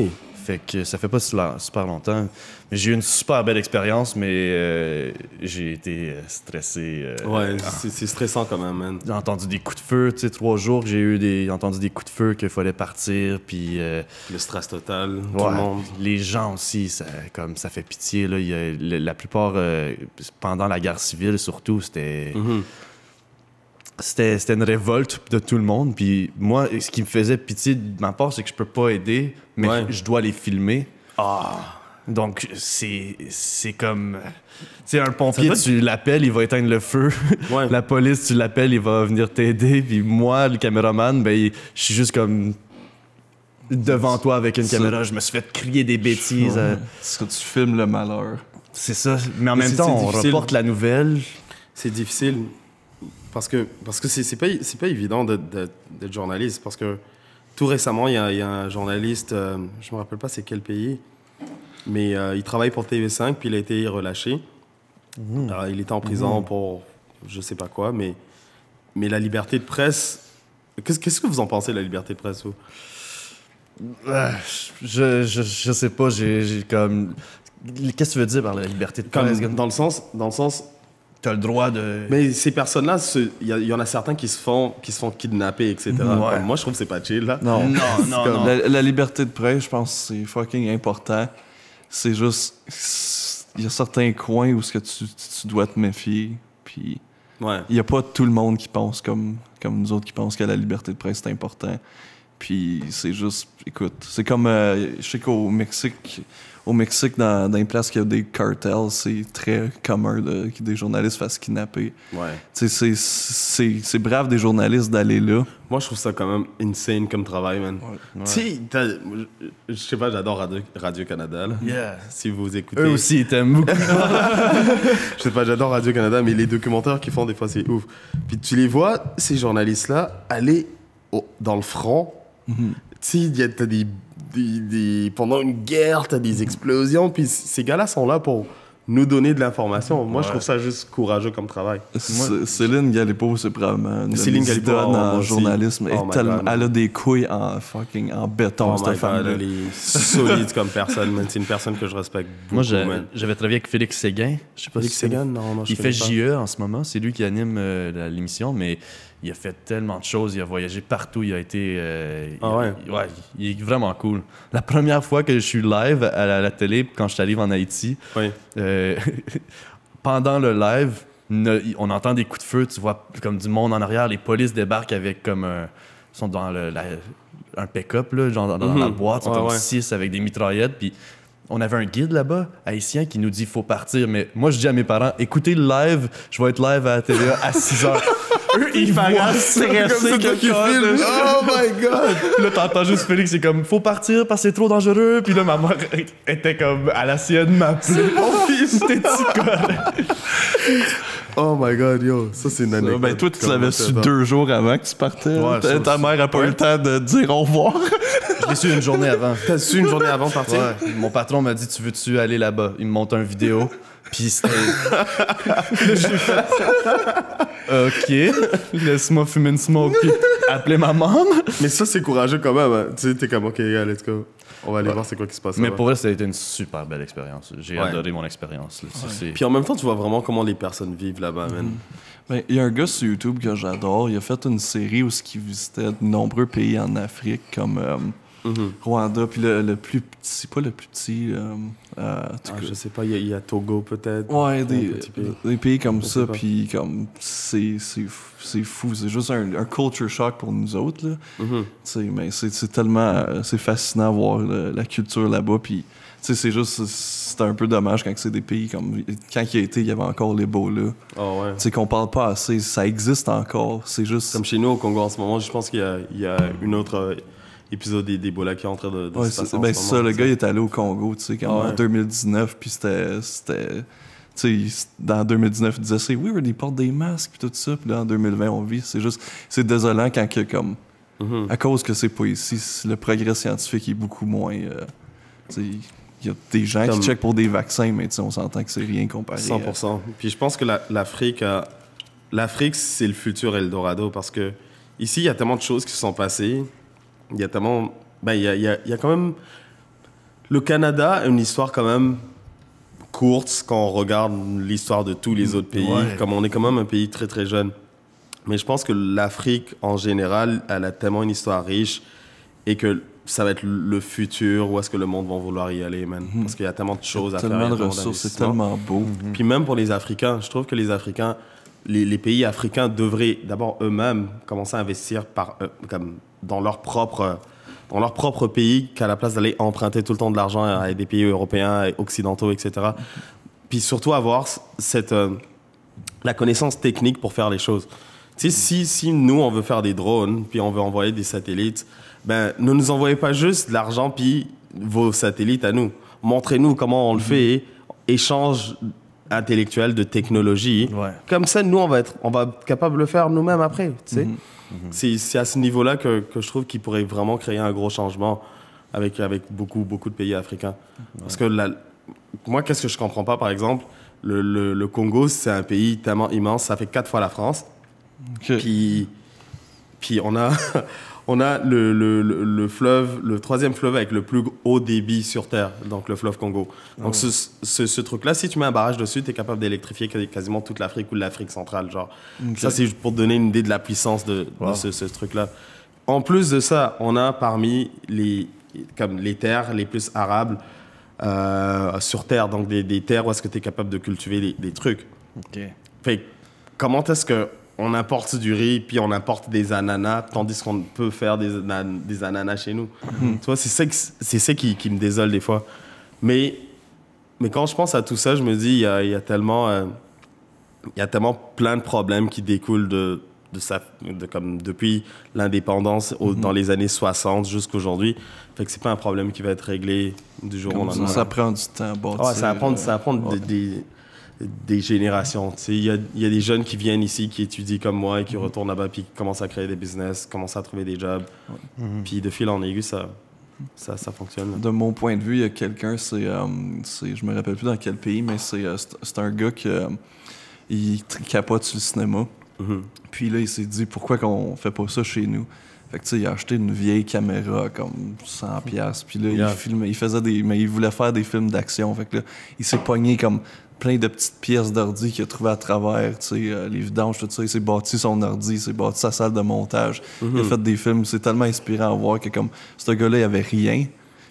S1: Fait que ça fait pas super longtemps. Mais j'ai eu une super belle expérience, mais j'ai été stressé.
S2: Ouais, c'est stressant quand même, man.
S1: J'ai entendu des coups de feu, tu sais, 3 jours que j'ai entendu des coups de feu qu'il fallait partir, puis
S2: Le stress total, tout
S1: ouais,
S2: le monde.
S1: les gens aussi, ça fait pitié, là. La plupart, pendant la guerre civile surtout, c'était une révolte de tout le monde. Puis moi, ce qui me faisait pitié de ma part, c'est que je peux pas aider, mais
S2: Ouais.
S1: je dois les filmer.
S2: Ah!
S1: Donc, c'est comme... Tu sais, un pompier,
S2: Ça doit-
S1: tu l'appelles, il va éteindre le feu.
S2: Ouais.
S1: La police, tu l'appelles, il va venir t'aider. Puis moi, le caméraman, je suis juste comme devant toi avec une
S3: Ça-
S1: caméra. Je me suis fait crier des bêtises.
S3: Parce que tu filmes le malheur.
S1: C'est ça. Mais en
S2: Mais
S1: même
S2: c'est
S1: temps, on
S2: difficile.
S1: reporte la nouvelle.
S2: C'est difficile parce que c'est pas évident d'être journaliste parce que tout récemment il y a un journaliste je me rappelle pas c'est quel pays mais il travaille pour TV5 puis il a été relâché. Il était en prison pour je sais pas quoi mais la liberté de presse qu'est-ce que vous en pensez de la liberté de presse vous?
S1: Je sais pas, j'ai comme... Qu'est-ce que tu veux dire par la liberté de presse?
S2: Dans le sens
S1: T'as le droit de...
S2: mais ces personnes-là, il y en a certains qui se font kidnapper, etc.
S1: Ouais.
S2: Comme moi, je trouve que c'est pas chill, là.
S3: Non,
S1: Non.
S3: La liberté de presse, je pense que c'est fucking important. C'est juste... Il y a certains coins où ce que tu dois te méfier. Puis
S2: Ouais.
S3: il y a pas tout le monde qui pense comme nous autres qui pensent que la liberté de presse est important. Puis c'est juste... Écoute, c'est comme... je sais qu'au Mexique... dans les places qu'il y a des cartels, c'est très commun que des journalistes fassent kidnapper.
S2: Ouais.
S3: Tu sais, c'est brave des journalistes d'aller là.
S2: Moi, je trouve ça quand même insane comme travail, man.
S1: Ouais.
S2: Tu sais, je sais pas, j'adore Radio-Canada, là.
S1: Yeah.
S2: Si vous écoutez.
S1: Eux aussi, ils t'aiment beaucoup.
S2: Je sais pas, j'adore Radio-Canada, mais les documentaires qu'ils font, des fois, c'est ouf. Puis tu les vois, ces journalistes-là, aller dans le front. Tu sais, t'as pendant une guerre, t'as des explosions, puis ces gars-là sont là pour nous donner de l'information. Moi, je trouve ça juste courageux comme travail.
S3: Céline Galipo, c'est probablement une
S2: Céline Galipo,
S3: idoles
S2: moi
S3: en
S2: aussi.
S3: journalisme.
S2: Oh my God.
S3: Elle a des couilles en béton,
S2: Oh
S3: cette
S2: my God,
S3: femme-là.
S2: elle est solide comme personne, man. C'est une personne que je respecte beaucoup,
S1: Moi,
S2: man.
S1: j'avais travaillé avec Félix Séguin. Je sais pas
S2: Félix
S1: si tu connais.
S2: Séguin, non, je
S1: Il
S2: connais
S1: fait
S2: pas.
S1: JE en ce moment. C'est lui qui anime l'émission, mais il a fait tellement de choses. Il a voyagé partout. Il a été... il est vraiment cool. La première fois que je suis live à la télé, quand je t'arrive en Haïti,
S2: Oui.
S1: pendant le live, on entend des coups de feu. Tu vois comme du monde en arrière. Les polices débarquent avec comme un... Ils sont dans un pick-up, là, genre dans la boîte. Ils sont comme 6 avec des mitraillettes. Puis on avait un guide là-bas, haïtien, qui nous dit faut partir. Mais moi, je dis à mes parents, écoutez le live, je vais être live à la TVA à 6 h. Eux, ils voient ça comme c'est toi qui filmes.
S2: Oh my God!
S1: Puis là, t'entends juste Félix, c'est comme faut partir parce que c'est trop dangereux. Puis là, ma mère était comme à la sienne m'appeler. Mon fils, t'es-tu correct?
S2: Oh my God, yo, ça c'est une anecdote.
S3: Ben, toi, tu l'avais su 2 jours avant que tu partais.
S1: Ouais, ça
S3: Ta
S1: aussi.
S3: mère a pas eu le temps de dire au revoir.
S1: Je l'ai su une journée avant.
S2: T'as su une journée avant de partir?
S1: Ouais. Mon patron m'a dit tu veux-tu aller là-bas? Il me monte une vidéo. Puis c'était. Là, j'ai fait. OK. Laisse-moi fumer une smoke. Puis appeler ma maman.
S2: Mais ça, c'est courageux quand même. Hein. Tu sais, t'es comme, OK, yeah, let's go. On va aller voir c'est quoi qui se passe.
S1: Mais
S2: là-bas.
S1: pour elle, ça a été une super belle expérience. J'ai
S2: Ouais.
S1: adoré mon expérience. Là. C'est-
S2: Puis en même temps, tu vois vraiment comment les personnes vivent là-bas, man.
S3: Ben, il y a un gars sur YouTube que j'adore. Il a fait une série où il visitait de nombreux pays en Afrique, comme Rwanda, puis le plus petit, pas le plus petit. En tout cas,
S2: Je sais pas, il y a Togo peut-être.
S3: ouais,
S2: Un petit pays.
S3: des pays comme
S2: Je
S3: ça,
S2: sais pas.
S3: puis comme c'est fou. C'est juste un culture shock pour nous autres, là. Tu sais, mais c'est tellement c'est fascinant de voir la culture là-bas, puis tu sais, c'est juste c'est un peu dommage quand c'est des pays comme quand il a été, il y avait encore l'Ebola.
S2: Oh ouais.
S3: Tu sais qu'on parle pas assez, ça existe encore. C'est juste
S2: Comme chez nous au Congo en ce moment, je pense qu'il y a une autre épisode d'Ebola qui est en train de
S3: ouais,
S2: se passer
S3: c'est
S2: en
S3: ben
S2: ce
S3: c'est
S2: moment,
S3: ça, le
S2: tu
S3: gars
S2: sais.
S3: il est allé au Congo, tu sais,
S2: Ah
S3: en
S2: ouais.
S3: 2019, puis c'était tu Tu sais, dans 2019, ils disaient c'est weird, ils portent des masques, puis tout ça. Puis là, en 2020, on vit. C'est désolant quand que, comme. À cause que c'est pas ici, le progrès scientifique est beaucoup moins. Tu sais, il y a des gens qui checkent pour des vaccins, mais on s'entend que c'est rien comparé.
S2: 100%. Puis je pense que l'Afrique, c'est le futur Eldorado parce que ici, il y a tellement de choses qui se sont passées. Il y a tellement. Ben, il y a quand même. Le Canada a une histoire quand même courte quand on regarde l'histoire de tous les autres pays.
S1: Ouais.
S2: Comme on est quand même un pays très, très jeune. Mais je pense que l'Afrique, en général, elle a tellement une histoire riche et que ça va être le futur, où est-ce que le monde va vouloir y aller, man. Parce qu'il y a tellement de choses à faire.
S3: Tellement de ressources, c'est tellement beau.
S2: Puis même pour les Africains, je trouve que les Africains, les pays africains devraient d'abord eux-mêmes commencer à investir comme dans leur propre pays, qu'à la place d'aller emprunter tout le temps de l'argent à des pays européens, et occidentaux, etc. Puis surtout avoir la connaissance technique pour faire les choses. Tu sais, si nous, on veut faire des drones, puis on veut envoyer des satellites, ben, ne nous envoyez pas juste de l'argent, puis vos satellites à nous. Montrez-nous comment on le fait, échange intellectuel de technologie.
S1: Ouais.
S2: Comme ça, nous, on va être capable de le faire nous-mêmes après, tu sais. C'est à ce niveau-là que je trouve qu'il pourrait vraiment créer un gros changement avec beaucoup, beaucoup de pays africains. Parce que moi, qu'est-ce que je comprends pas, par exemple, le Congo, c'est un pays tellement immense, ça fait 4 fois la France.
S3: Okay.
S2: Puis on a, on a le fleuve, le 3e fleuve avec le plus haut débit sur Terre, donc le fleuve Congo. Donc ce truc-là, si tu mets un barrage dessus, tu es capable d'électrifier quasiment toute l'Afrique ou l'Afrique centrale. Genre.
S3: Okay.
S2: Ça, c'est pour te donner une idée de la puissance de ce truc-là. En plus de ça, on a parmi les terres les plus arables sur Terre, donc des terres où est-ce que tu es capable de cultiver des trucs.
S1: OK.
S2: Fait comment est-ce qu'on importe du riz puis on importe des ananas tandis qu'on peut faire des ananas chez nous? Tu vois, c'est ça qui me désole des fois. Mais quand je pense à tout ça, je me dis, il y a tellement plein de problèmes qui découlent comme depuis l'indépendance dans les années 60 jusqu'aujourd'hui. Fait que c'est pas un problème qui va être réglé du jour au lendemain.
S3: Ça prend du temps à bâtir.
S2: Ouais, ça va prendre des générations. Il y a des jeunes qui viennent ici, qui étudient comme moi et qui retournent là-bas puis qui commencent à créer des business, commencent à trouver des jobs. Puis de fil en aiguille, ça fonctionne.
S3: De mon point de vue, il y a quelqu'un, je me rappelle plus dans quel pays, mais c'est un gars qui il capote sur le cinéma. Puis là, il s'est dit, pourquoi qu'on fait pas ça chez nous? Fait que tu sais, il a acheté une vieille caméra comme 100$. Puis là, il voulait faire des films d'action. Fait que là, il s'est pogné comme plein de petites pièces d'ordi qu'il a trouvées à travers, tu sais, les vidanges, tout ça. Il s'est bâti son ordi, il s'est bâti sa salle de montage. Il a fait des films. C'est tellement inspirant à voir que comme ce gars-là, il avait rien.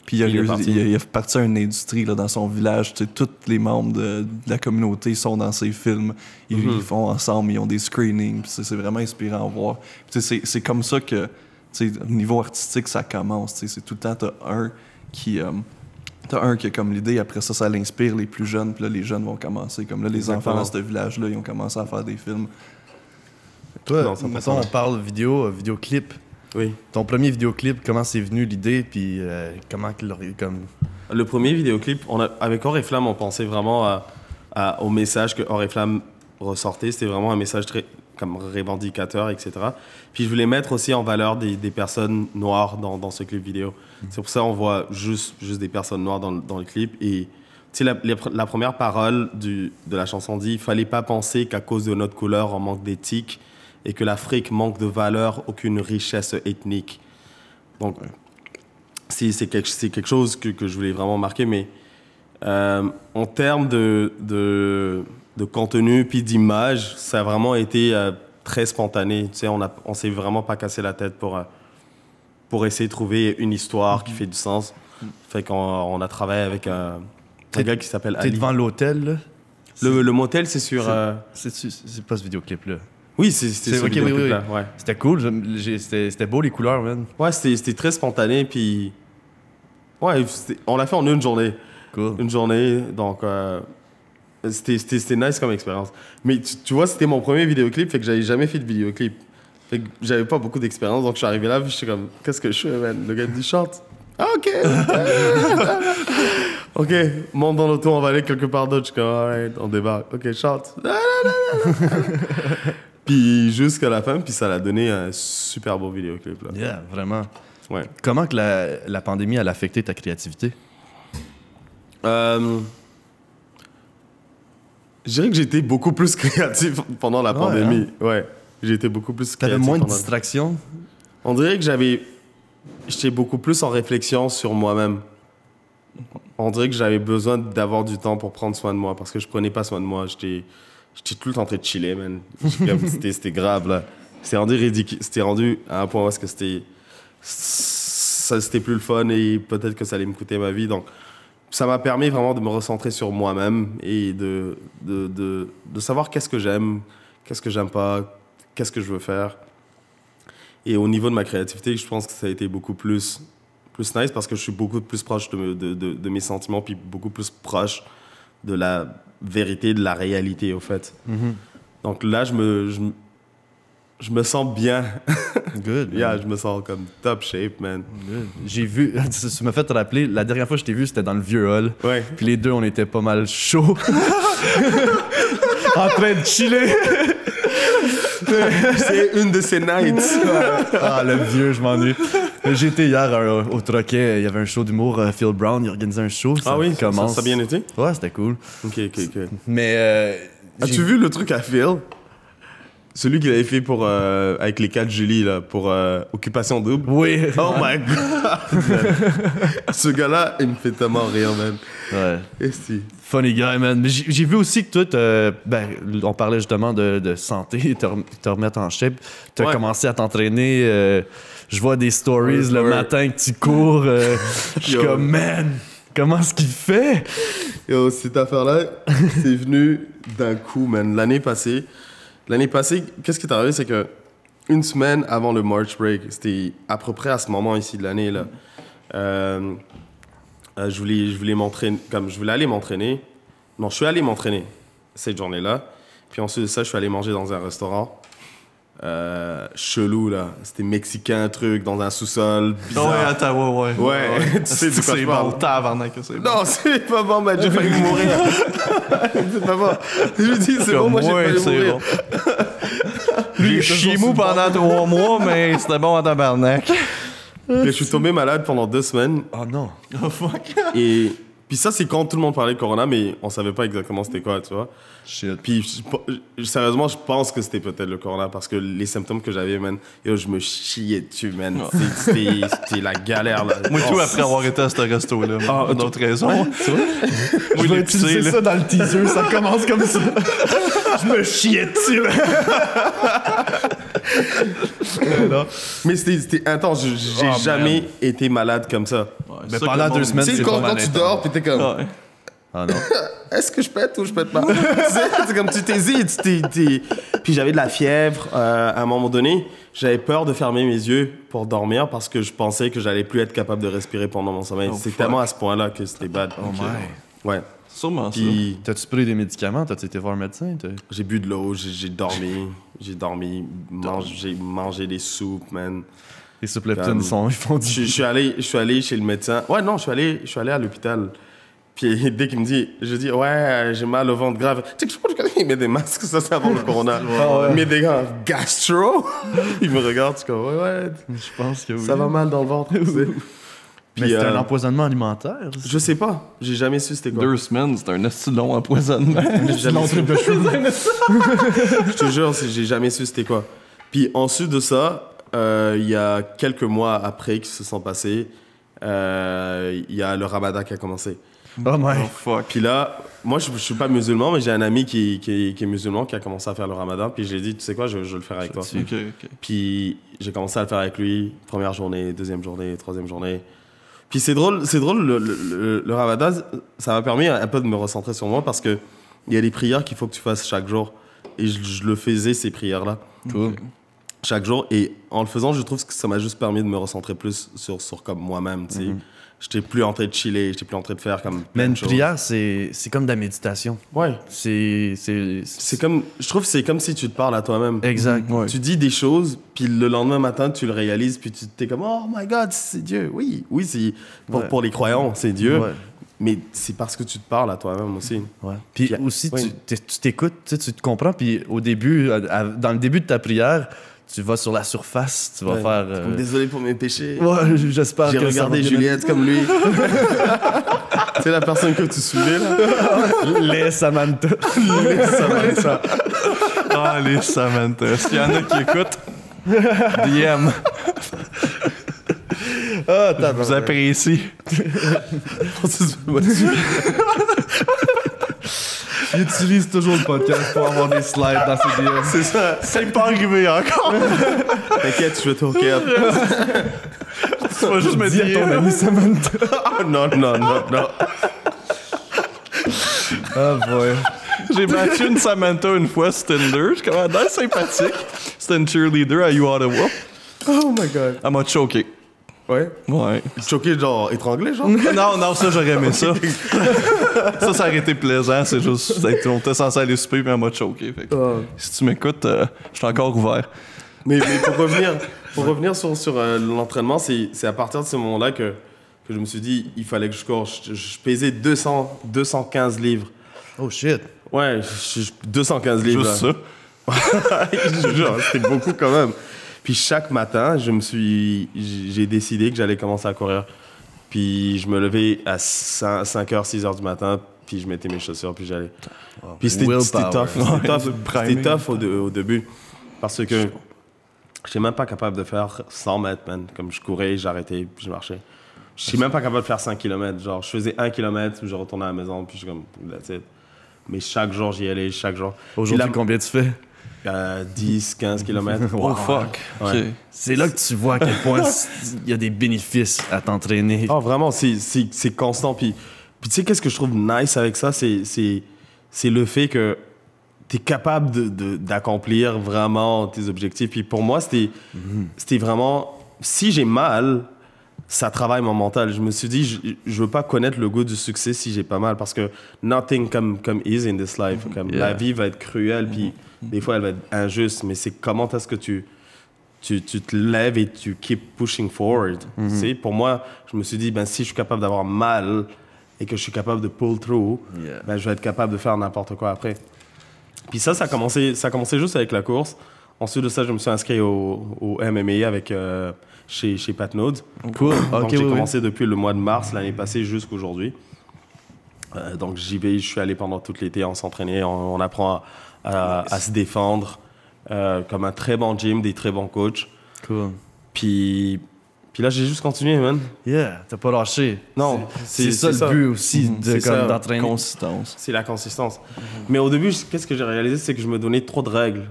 S3: Puis il a parti à une industrie là, dans son village. Tu sais, tous les membres de la communauté sont dans ses films. Ils font ensemble, ils ont des screenings. Puis c'est vraiment inspirant à voir. Puis c'est comme ça que, tu sais, au niveau artistique, ça commence. Tu sais, c'est tout le temps, t'as un qui a comme l'idée, après ça l'inspire les plus jeunes. Puis là, les jeunes vont commencer. Comme là, les enfants dans ce village-là, ils ont commencé à faire des films.
S1: Toi, mettons, on parle vidéoclip.
S2: Oui.
S1: Ton premier vidéoclip, comment c'est venu l'idée, puis comment comme...
S2: Le premier vidéoclip, avec Oriflamme, on pensait vraiment au message que Oriflamme ressortait. C'était vraiment un message très comme revendicateur, etc. Puis je voulais mettre aussi en valeur des personnes noires dans ce clip vidéo. C'est pour ça qu'on voit juste des personnes noires dans le clip. Et tu sais, la première parole de la chanson dit « Il fallait pas penser qu'à cause de notre couleur, on manque d'éthique. » et que l'Afrique manque de valeur, aucune richesse ethnique. Donc, c'est quelque chose que je voulais vraiment marquer, mais en termes de contenu puis d'image, ça a vraiment été très spontané. Tu sais, on s'est vraiment pas cassé la tête pour essayer de trouver une histoire qui fait du sens. Fait qu'on a travaillé avec un gars qui s'appelle Ali.
S1: T'es devant l'hôtel, là?
S2: Le motel, c'est sur...
S1: C'est pas ce vidéoclip-là.
S2: Oui, c'était ce vidéoclip-là, ouais.
S1: C'était cool, c'était beau les couleurs, man.
S2: Ouais, c'était très spontané, puis... Ouais, on l'a fait en une journée.
S1: Cool.
S2: Une journée, donc... C'était nice comme expérience. Mais tu vois, c'était mon premier vidéoclip, fait que j'avais jamais fait de vidéoclip. Fait que j'avais pas beaucoup d'expérience, donc je suis arrivé là, puis j'étais comme, qu'est-ce que je fais, man? Le gars me dit, chante. Ah, OK. OK, monte dans l'auto, on va aller quelque part d'autre. Je suis comme, alright, on débarque. OK, chante. Puis jusqu'à la fin, puis ça l'a donné un super beau vidéoclip. Là.
S1: Yeah, vraiment.
S2: Ouais.
S1: Comment que la pandémie elle a affecté ta créativité?
S2: Je dirais que j'étais beaucoup plus créatif pendant la pandémie. Hein? Ouais, j'ai été beaucoup plus créatif.
S1: T'avais moins de distractions?
S2: On dirait que j'étais beaucoup plus en réflexion sur moi-même. On dirait que j'avais besoin d'avoir du temps pour prendre soin de moi parce que je prenais pas soin de moi. J'étais tout le temps en train de chiller, man. C'était grave, là. C'était rendu ridicule. C'était rendu à un point où c'était plus le fun et peut-être que ça allait me coûter ma vie. Donc, ça m'a permis vraiment de me recentrer sur moi-même et de savoir qu'est-ce que j'aime, qu'est-ce que j'aime pas, qu'est-ce que je veux faire. Et au niveau de ma créativité, je pense que ça a été beaucoup plus nice parce que je suis beaucoup plus proche de mes sentiments puis beaucoup plus proche de la vérité, de la réalité, au fait. Mm-hmm. Donc là, je me sens bien.
S1: Good.
S2: Yeah, je me sens comme top shape, man.
S1: Good. J'ai vu, tu m'as fait te rappeler, la dernière fois que je t'ai vu, c'était dans le vieux hall.
S2: Ouais.
S1: Puis les deux, on était pas mal chauds. En train de chiller.
S2: C'est une de ces nights.
S1: Ah, le vieux, je m'ennuie. J'étais hier au Troquet, il y avait un show d'humour, Phil Brown, il organisait un show.
S2: Ah oui, ça a bien été?
S1: Ouais, c'était cool.
S2: OK.
S1: Mais...
S2: As-tu vu le truc à Phil? Celui qu'il avait fait pour, avec les 4 Julie, là, pour Occupation Double.
S1: Oui.
S2: Oh my God! Ce gars-là, il me fait tellement rire, man.
S1: Ouais.
S2: Esti.
S1: Funny guy, man. Mais j'ai vu aussi que toi, on parlait justement de santé, te remettre en shape. Tu as commencé à t'entraîner. Je vois des stories le matin que tu cours. Je suis comme, man, comment est-ce qu'il fait?
S2: Yo, cette affaire-là, c'est venu d'un coup, man. L'année passée, qu'est-ce qui est arrivé, c'est que une semaine avant le March Break, c'était à peu près à ce moment ici de l'année, là, je voulais m'entraîner, comme je voulais aller m'entraîner. Non, je suis allé m'entraîner cette journée-là. Puis ensuite de ça, je suis allé manger dans un restaurant chelou, là. C'était mexicain, truc, dans un sous-sol, bizarre.
S3: Ouais, attends, ouais.
S2: Ouais, tu sais de quoi je parle.
S3: Bon, tabarnak, c'est bon.
S2: Non, c'est pas bon, man, j'ai failli mourir. C'est pas bon. Je lui dis, c'est bon, moi j'ai failli mourir.
S3: Bon. J'ai chié mou pendant 3 mois, mais c'était bon en tabarnak.
S2: Puis je suis tombé malade pendant 2 semaines.
S1: Oh non.
S3: Oh fuck.
S2: Et puis ça, c'est quand tout le monde parlait de Corona, mais on savait pas exactement c'était quoi, tu vois.
S1: Shit.
S2: Puis sérieusement, je pense que c'était peut-être le Corona parce que les symptômes que j'avais, man, yo, je me chiais dessus, man. C'était la galère, là.
S3: Moi, tout après avoir été à ce resto-là. Pour d'autres raisons.
S1: Ouais, tu vois? Je vais utiliser ça dans le teaser, ça commence comme ça. Je me chiais dessus.
S2: Mais c'était intense. J'ai jamais été malade comme ça.
S3: Ouais,
S1: mais pendant 2 semaines, c'est
S2: quand tu dors, puis t'es comme...
S3: Ouais.
S1: Ah non.
S2: Est-ce que je pète ou je pète pas? C'est comme tu t'hésites. Puis j'avais de la fièvre à un moment donné. J'avais peur de fermer mes yeux pour dormir parce que je pensais que j'allais plus être capable de respirer pendant mon sommeil. C'est tellement à ce point-là que c'était bad.
S1: Oh my.
S2: Ouais.
S3: Sûrement ça.
S2: Puis
S1: T'as-tu pris des médicaments? T'as-tu été voir un médecin?
S2: j'ai bu de l'eau, j'ai dormi. J'ai mangé des soupes, man.
S1: Les soupes leptines, ils font du...
S2: Je suis allé chez le médecin. Ouais, non, je suis allé à l'hôpital. Puis dès qu'il me dit, je dis, ouais, j'ai mal au ventre grave. Tu sais, je pense qu'il met des masques, ça c'est avant le corona. Il met des gars, gastro. Il me regarde, je suis comme, ouais.
S1: Je pense que oui.
S2: Ça va mal dans le ventre, tu sais.
S1: Mais
S2: Puis,
S1: c'est un empoisonnement alimentaire?
S2: Je sais pas, j'ai jamais su c'était quoi.
S3: 2 semaines, c'est un esti long empoisonnement.
S2: J'ai jamais su. Je te jure, j'ai jamais su c'était quoi. Puis ensuite de ça, il y a quelques mois après qui se sont passés, il y a le Ramadan qui a commencé.
S1: Oh my.
S3: Oh fuck.
S2: Puis là, moi je suis pas musulman, mais j'ai un ami qui est musulman qui a commencé à faire le Ramadan. Puis je lui ai dit, tu sais quoi, je vais le faire avec toi.
S3: Ok.
S2: Puis j'ai commencé à le faire avec lui, première journée, deuxième journée, troisième journée. Puis c'est drôle, le Ramadan, ça m'a permis un peu de me recentrer sur moi parce que il y a des prières qu'il faut que tu fasses chaque jour. Et je le faisais, ces prières-là.
S1: Cool.
S2: Chaque jour. Et en le faisant, je trouve que ça m'a juste permis de me recentrer plus sur comme moi-même, tu sais. J'étais plus en train de chiller, j'étais plus en train de faire comme.
S1: Mais
S2: plein
S1: une
S2: de choses.
S1: prière, c'est comme de la méditation.
S2: Ouais.
S1: C'est
S2: comme. Je trouve que c'est comme si tu te parles à toi-même.
S1: exact.
S3: Ouais.
S2: Tu dis des choses, puis le lendemain matin, tu le réalises, puis tu t'es comme, oh my God, c'est Dieu. Oui, c'est pour les croyants, c'est Dieu.
S1: Ouais.
S2: Mais c'est parce que tu te parles à toi-même aussi.
S1: Ouais. Puis
S2: Puis,
S1: aussi,
S2: oui.
S1: tu t'écoutes, tu te comprends. Puis au début, dans le début de ta prière, tu vas sur la surface, tu vas
S2: Ouais.
S1: faire.
S2: Comme, désolé pour mes péchés.
S1: Ouais, j'espère
S2: J'ai
S1: que ça
S2: regardé
S1: va bien.
S2: Juliette comme lui. C'est la personne que tu suivais, là.
S1: Les Samantha.
S2: Ça.
S3: Ah, les Samantha. Est-ce qu'il y en a qui écoutent? DM.
S1: Ah,
S3: Je vous apprécie.
S1: Il utilise toujours le podcast pour avoir des slides dans ses DM.
S2: C'est ça.
S3: C'est pas arrivé encore.
S2: T'inquiète, je vais te hooker up.
S3: Tu vas juste me
S1: Dis à ton
S3: dire.
S1: ami Samantha.
S2: Oh, non.
S1: Ah, boy.
S3: J'ai battu une Samantha une fois sur Tinder. Je suis comme, ah, elle est sympathique. C'était une cheerleader à Ottawa.
S2: Oh my God.
S3: Elle m'a choqué.
S2: Ouais.
S3: Ouais.
S2: Choqué, genre, étranglé, genre.
S3: Non, ça, j'aurais aimé ça. Ça aurait été plaisant. C'est juste, on était censé aller souper, mais elle m'a choqué. Fait que, si tu m'écoutes, je suis encore ouvert.
S2: Mais pour revenir sur l'entraînement, c'est à partir de ce moment-là que je me suis dit, il fallait que je cours. Je pesais 215 livres.
S1: Oh, shit.
S2: Ouais, 215 livres.
S3: Juste
S2: là.
S3: ça.
S2: Je te jure, c'était beaucoup quand même. Puis chaque matin, j'ai décidé que j'allais commencer à courir. Puis je me levais à 5h, 6h du matin, puis je mettais mes chaussures, puis j'allais. Puis c'était tough. C'était tough au début. Parce que je n'étais même pas capable de faire 100 mètres, man. Comme je courais, j'arrêtais, puis je marchais. Je suis même pas capable de faire 5 km. Genre, je faisais 1 km, je retournais à la maison, puis je suis comme, that's it. Mais chaque jour, j'y allais, chaque jour.
S1: Aujourd'hui,
S2: Puis là,
S1: combien tu fais?
S2: 10, 15 km.
S3: Oh, fuck.
S2: Ouais.
S3: Ok.
S1: C'est là que tu vois à quel point il y a des bénéfices à t'entraîner.
S2: Oh, vraiment, c'est constant. Puis tu sais, qu'est-ce que je trouve nice avec ça? C'est le fait que tu es capable d'accomplir vraiment tes objectifs. Puis pour moi, c'était vraiment... Si j'ai mal, ça travaille mon mental. Je me suis dit, je veux pas connaître le goût du succès si j'ai pas mal. Parce que nothing come easy in this life. Comme la vie va être cruelle, puis des fois, elle va être injuste. Mais c'est comment est-ce que tu te lèves et tu keep pushing forward. Tu sais, pour moi, je me suis dit, ben, si je suis capable d'avoir mal et que je suis capable de pull through, ben, je vais être capable de faire n'importe quoi après. Puis ça a commencé juste avec la course. Ensuite de ça, je me suis inscrit au MMA avec, chez Pat Node.
S1: Cool.
S2: Donc,
S1: Ok,
S2: j'ai
S1: oui,
S2: commencé depuis le mois de mars l'année passée jusqu'à aujourd'hui. Donc, j'y vais, je suis allé pendant tout l'été, on s'entraînait, on apprend à se défendre. Comme un très bon gym, des très bons coachs.
S1: Cool.
S2: Puis là, j'ai juste continué, man.
S1: Yeah, t'as pas lâché.
S2: Non,
S1: C'est ça le but aussi
S2: C'est ça.
S1: d'entraîner.
S3: Consistance.
S2: C'est la consistance. Mais au début, qu'est-ce que j'ai réalisé, c'est que je me donnais trop de règles.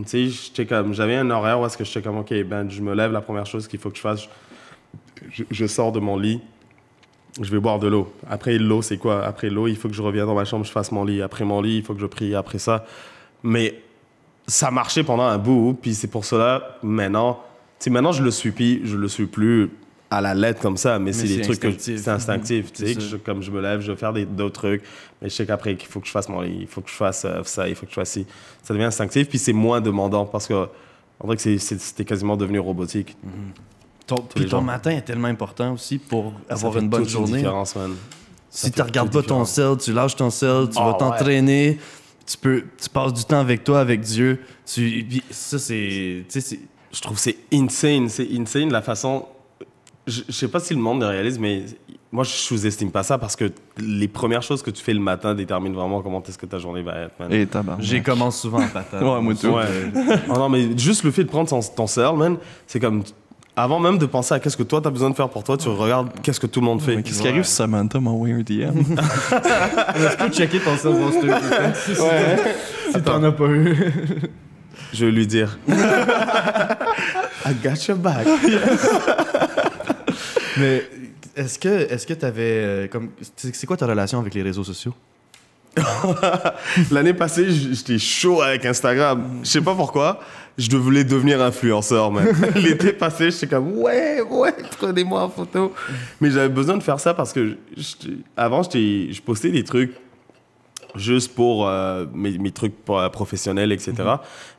S2: Tu sais, j'avais un horaire où est-ce que j'étais comme, OK, ben, je me lève, la première chose qu'il faut que je fasse, je sors de mon lit, je vais boire de l'eau. Après l'eau, c'est quoi? Après l'eau, il faut que je revienne dans ma chambre, je fasse mon lit. Après mon lit, il faut que je prie. Après ça. Mais ça marchait pendant un bout, puis c'est pour cela, maintenant, tu sais, maintenant, je le suis plus à la lettre comme ça, mais c'est des trucs
S1: instinctif.
S2: c'est instinctif, tu sais,
S1: C'est ça.
S2: comme je me lève, je vais faire d'autres trucs, mais je sais qu'après, qu'il faut que je fasse mon lit, il faut que je fasse ça, il faut que je fasse ci. Ça devient instinctif, puis c'est moins demandant, parce que, on dirait que c'était quasiment devenu robotique.
S1: Puis
S2: les
S1: ton
S2: jours.
S1: matin est tellement important aussi pour
S2: Ça
S1: avoir
S2: fait
S1: une bonne
S2: toute
S1: journée.
S2: différence, man.
S1: Si
S2: Ça
S1: tu
S2: fait
S1: regardes
S2: toute
S1: pas ton
S2: différence.
S1: cell, tu lâches ton cell, tu vas
S2: ouais.
S1: t'entraîner, tu passes du temps avec toi, avec Dieu. Puis ça, c'est. Tu sais, c'est.
S2: Je trouve que c'est insane la façon... Je sais pas si le monde le réalise, mais moi, je sous-estime pas ça parce que les premières choses que tu fais le matin déterminent vraiment comment est-ce que ta journée va être, man.
S3: Et tabarnak.
S1: J'ai commencé souvent en patate.
S3: Ouais, moi tout.
S2: Ouais. Oh non, mais juste le fait de prendre ton cell, man, c'est comme... Avant même de penser à qu'est-ce que toi, t'as besoin de faire pour toi, tu regardes qu'est-ce que tout le monde fait.
S3: Mais qu'est-ce qui arrive si Samantha m'a envoyé un DM?
S1: Est-ce que tu checker ton cell pour si t'en as pas eu?
S2: Je vais lui dire. I got your back.
S1: Mais est-ce que t'avais comme c'est quoi ta relation avec les réseaux sociaux?
S2: L'année passée, j'étais chaud avec Instagram. Je sais pas pourquoi. je voulais devenir influenceur, man. L'été passé, j'étais comme, ouais, prenez-moi en photo. Mais j'avais besoin de faire ça parce que avant, je postais des trucs juste pour mes trucs professionnels, etc.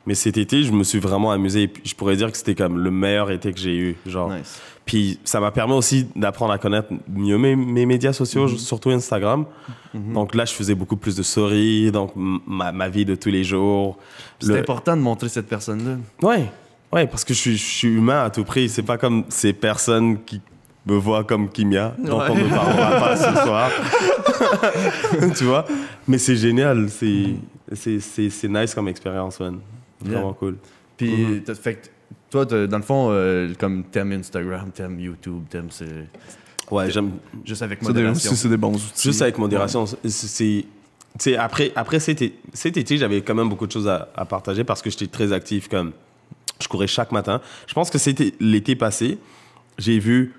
S2: Mais cet été, je me suis vraiment amusé. Et je pourrais dire que c'était comme le meilleur été que j'ai eu. Genre.
S1: Nice.
S2: Puis ça m'a permis aussi d'apprendre à connaître mieux mes médias sociaux, surtout Instagram. Donc là, je faisais beaucoup plus de stories, donc ma vie de tous les jours.
S1: C'est important de montrer cette personne-là.
S2: Ouais, parce que je suis humain à tout prix. C'est pas comme ces personnes qui me voient comme Kimia, dont on ne parlera pas ce soir. Tu vois? Mais c'est génial. C'est nice comme expérience, man. Vraiment cool.
S1: Puis, fait que toi, dans le fond, comme t'aimes Instagram, t'aimes YouTube, t'aimes...
S2: Ouais, j'aime...
S1: Juste avec modération.
S3: C'est des bons outils.
S2: Juste avec modération. Ouais. Après cet été, j'avais quand même beaucoup de choses à partager parce que j'étais très actif. Comme je courais chaque matin. Je pense que c'était l'été passé. J'ai vu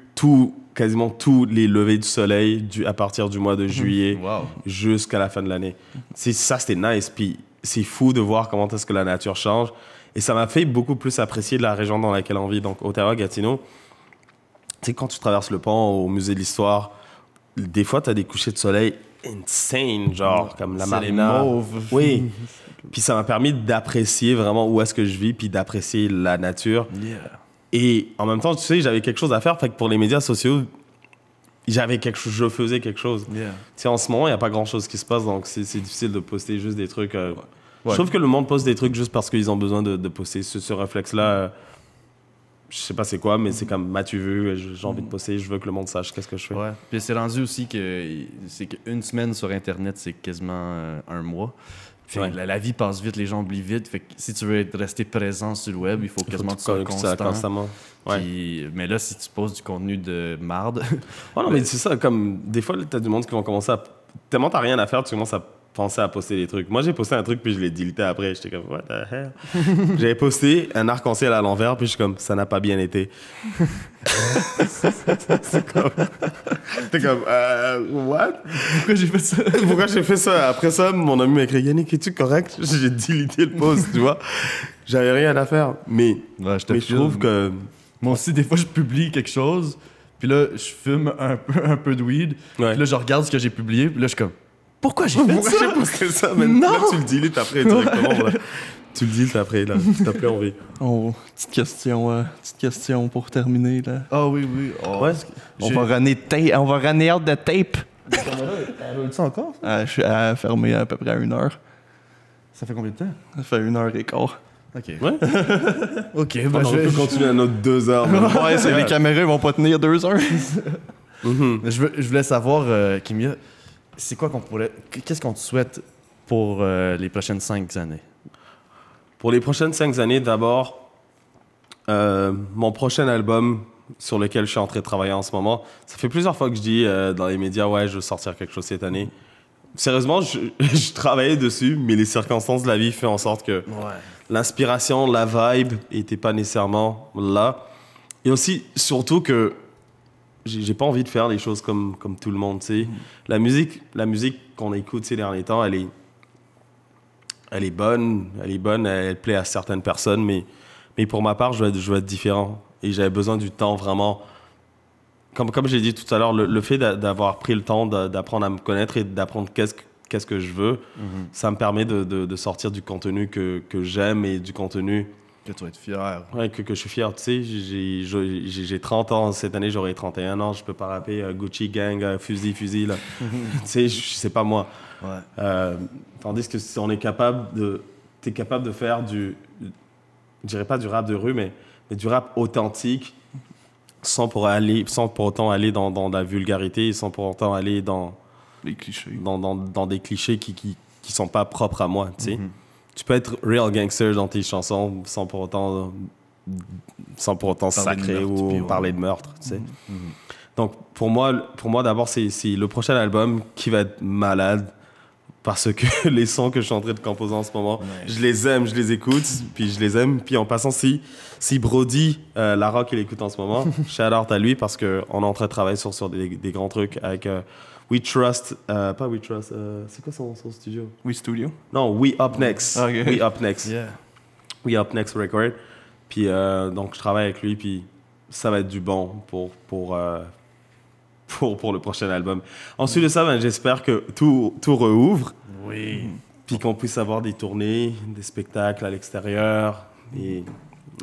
S2: quasiment tous les levées du soleil à partir du mois de juillet jusqu'à la fin de l'année. Ça, c'était nice. Puis c'est fou de voir comment est-ce que la nature change. Et ça m'a fait beaucoup plus apprécier la région dans laquelle on vit. Donc, Ottawa-Gatineau, tu sais, quand tu traverses le pont au musée de l'Histoire, des fois, tu as des couchers de soleil insane, genre comme la marina. Oui. Puis ça m'a permis d'apprécier vraiment où est-ce que je vis, puis d'apprécier la nature.
S1: Yeah.
S2: Et en même temps, tu sais, j'avais quelque chose à faire. Fait que pour les médias sociaux, je faisais quelque chose.
S1: Yeah.
S2: Tu sais, en ce moment, il n'y a pas grand-chose qui se passe, donc c'est difficile de poster juste des trucs. Je trouve que le monde poste des trucs juste parce qu'ils ont besoin de poster. Ce réflexe-là, je sais pas c'est quoi, mais c'est comme, m'as-tu vu, j'ai envie de poster, je veux que le monde sache qu'est-ce que je fais.
S1: Ouais. Puis c'est rendu aussi qu'une semaine sur Internet, c'est quasiment un mois. Fait que la vie passe vite, les gens oublient vite. Fait que si tu veux rester présent sur le web, il faut quasiment que tu sois constant.
S2: Ouais.
S1: Puis, mais là, si tu poses du contenu de marde...
S2: non, mais c'est ça, comme des fois, t'as du monde qui vont commencer à... Tellement t'as rien à faire, tu commences à penser à poster des trucs. Moi, j'ai posté un truc, puis je l'ai deleté après. J'étais comme, what the hell? J'avais posté un arc-en-ciel à l'envers, puis je suis comme, ça n'a pas bien été. C'est comme... T'es comme, what?
S1: Pourquoi j'ai fait ça?
S2: Pourquoi j'ai fait ça? Après ça, mon ami m'a écrit, Yannick, es-tu correct? J'ai deleté le post, tu vois? J'avais rien à faire. Mais je trouve que...
S1: Moi aussi, des fois, je publie quelque chose, puis là, je fume un peu de weed, puis là, je regarde ce que j'ai publié, puis là, je suis comme... Pourquoi j'ai fait ça?
S2: J'ai posté ça, mais
S1: non!
S2: Là, tu le deletes après directement. Là. Tu le deletes après, là. T'as plus envie.
S3: Oh, petite question pour terminer, là.
S1: Ah oui. Oh,
S2: ouais.
S3: On va runner out de tape.
S1: Elle roule ça encore?
S3: Je suis fermé à peu près à 1 heure.
S1: Ça fait combien de temps?
S3: Ça fait 1h15.
S1: OK.
S2: Ouais?
S1: OK,
S2: on peut continuer à notre 2 heures.
S3: Ouais, c'est les caméras, ils vont pas tenir 2 heures.
S1: Je voulais savoir, Kimia, c'est quoi qu'est-ce qu'on te souhaite pour les prochaines 5 années?
S2: Pour les prochaines 5 années, d'abord, mon prochain album sur lequel je suis en train de travailler en ce moment, ça fait plusieurs fois que je dis dans les médias, ouais, je veux sortir quelque chose cette année. Sérieusement, je travaillais dessus, mais les circonstances de la vie font en sorte que l'inspiration, la vibe n'était pas nécessairement là. Et aussi, surtout que j'ai pas envie de faire les choses comme tout le monde, tu sais. La musique qu'on écoute ces derniers temps, elle est bonne, elle plaît à certaines personnes, mais pour ma part, je veux être différent. Et j'avais besoin du temps vraiment... Comme j'ai dit tout à l'heure, le fait d'avoir pris le temps d'apprendre à me connaître et d'apprendre qu'est-ce que je veux, ça me permet de sortir du contenu que j'aime et du contenu...
S1: Que tu vas être fier.
S2: Ouais, que je suis fier. Tu sais, j'ai 30 ans. Cette année, j'aurai 31 ans. Je peux pas rapper Gucci Gang, fusil, là. Tu sais, c'est pas moi. Ouais. Tandis que si on est t'es capable de faire je dirais pas du rap de rue, mais du rap authentique, sans pour autant aller dans la vulgarité, sans pour autant aller dans
S3: les clichés.
S2: Dans des clichés qui sont pas propres à moi, tu sais. Tu peux être real gangster dans tes chansons sans pour autant sacrer ou parler de meurtre, tu sais. Donc, pour moi d'abord, c'est le prochain album qui va être malade parce que les sons que je suis en train de composer en ce moment, je les aime, je les écoute, puis je les aime. Puis en passant, si Brody, la rock, il écoute en ce moment, shout out à lui parce qu'on est en train de travailler sur des grands trucs avec... We Trust, pas We Trust, c'est quoi son studio?
S3: We Studio?
S2: Non, We Up Next.
S3: Okay.
S2: We Up Next.
S1: Yeah.
S2: We Up Next Record. Puis donc, je travaille avec lui, puis ça va être du bon pour le prochain album. Ensuite de ça, ben, j'espère que tout rouvre.
S1: Oui.
S2: Puis qu'on puisse avoir des tournées, des spectacles à l'extérieur,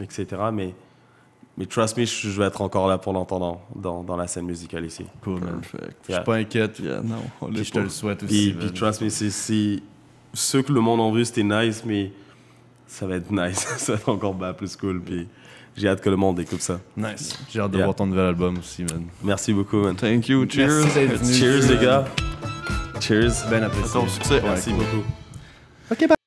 S2: etc. Mais trust me, je vais être encore là pour longtemps dans la scène musicale ici.
S1: Cool, man.
S3: Perfect.
S1: Je suis pas inquiète.
S3: Non, on
S1: Puis
S3: l'est
S1: je te
S3: pas.
S1: le souhaite aussi.
S2: Puis trust me, c'est ceux que le monde a vu, c'était nice, mais ça va être nice. Ça va être encore plus cool. Puis j'ai hâte que le monde écoute ça.
S1: Nice. J'ai hâte de voir ton nouvel album aussi, man.
S2: Merci beaucoup, man.
S3: Thank you, cheers.
S1: Merci d'être venu.
S2: Cheers, les gars. Cheers.
S1: Ben apprécié.
S3: Ton succès.
S2: Merci beaucoup.
S1: OK, bye.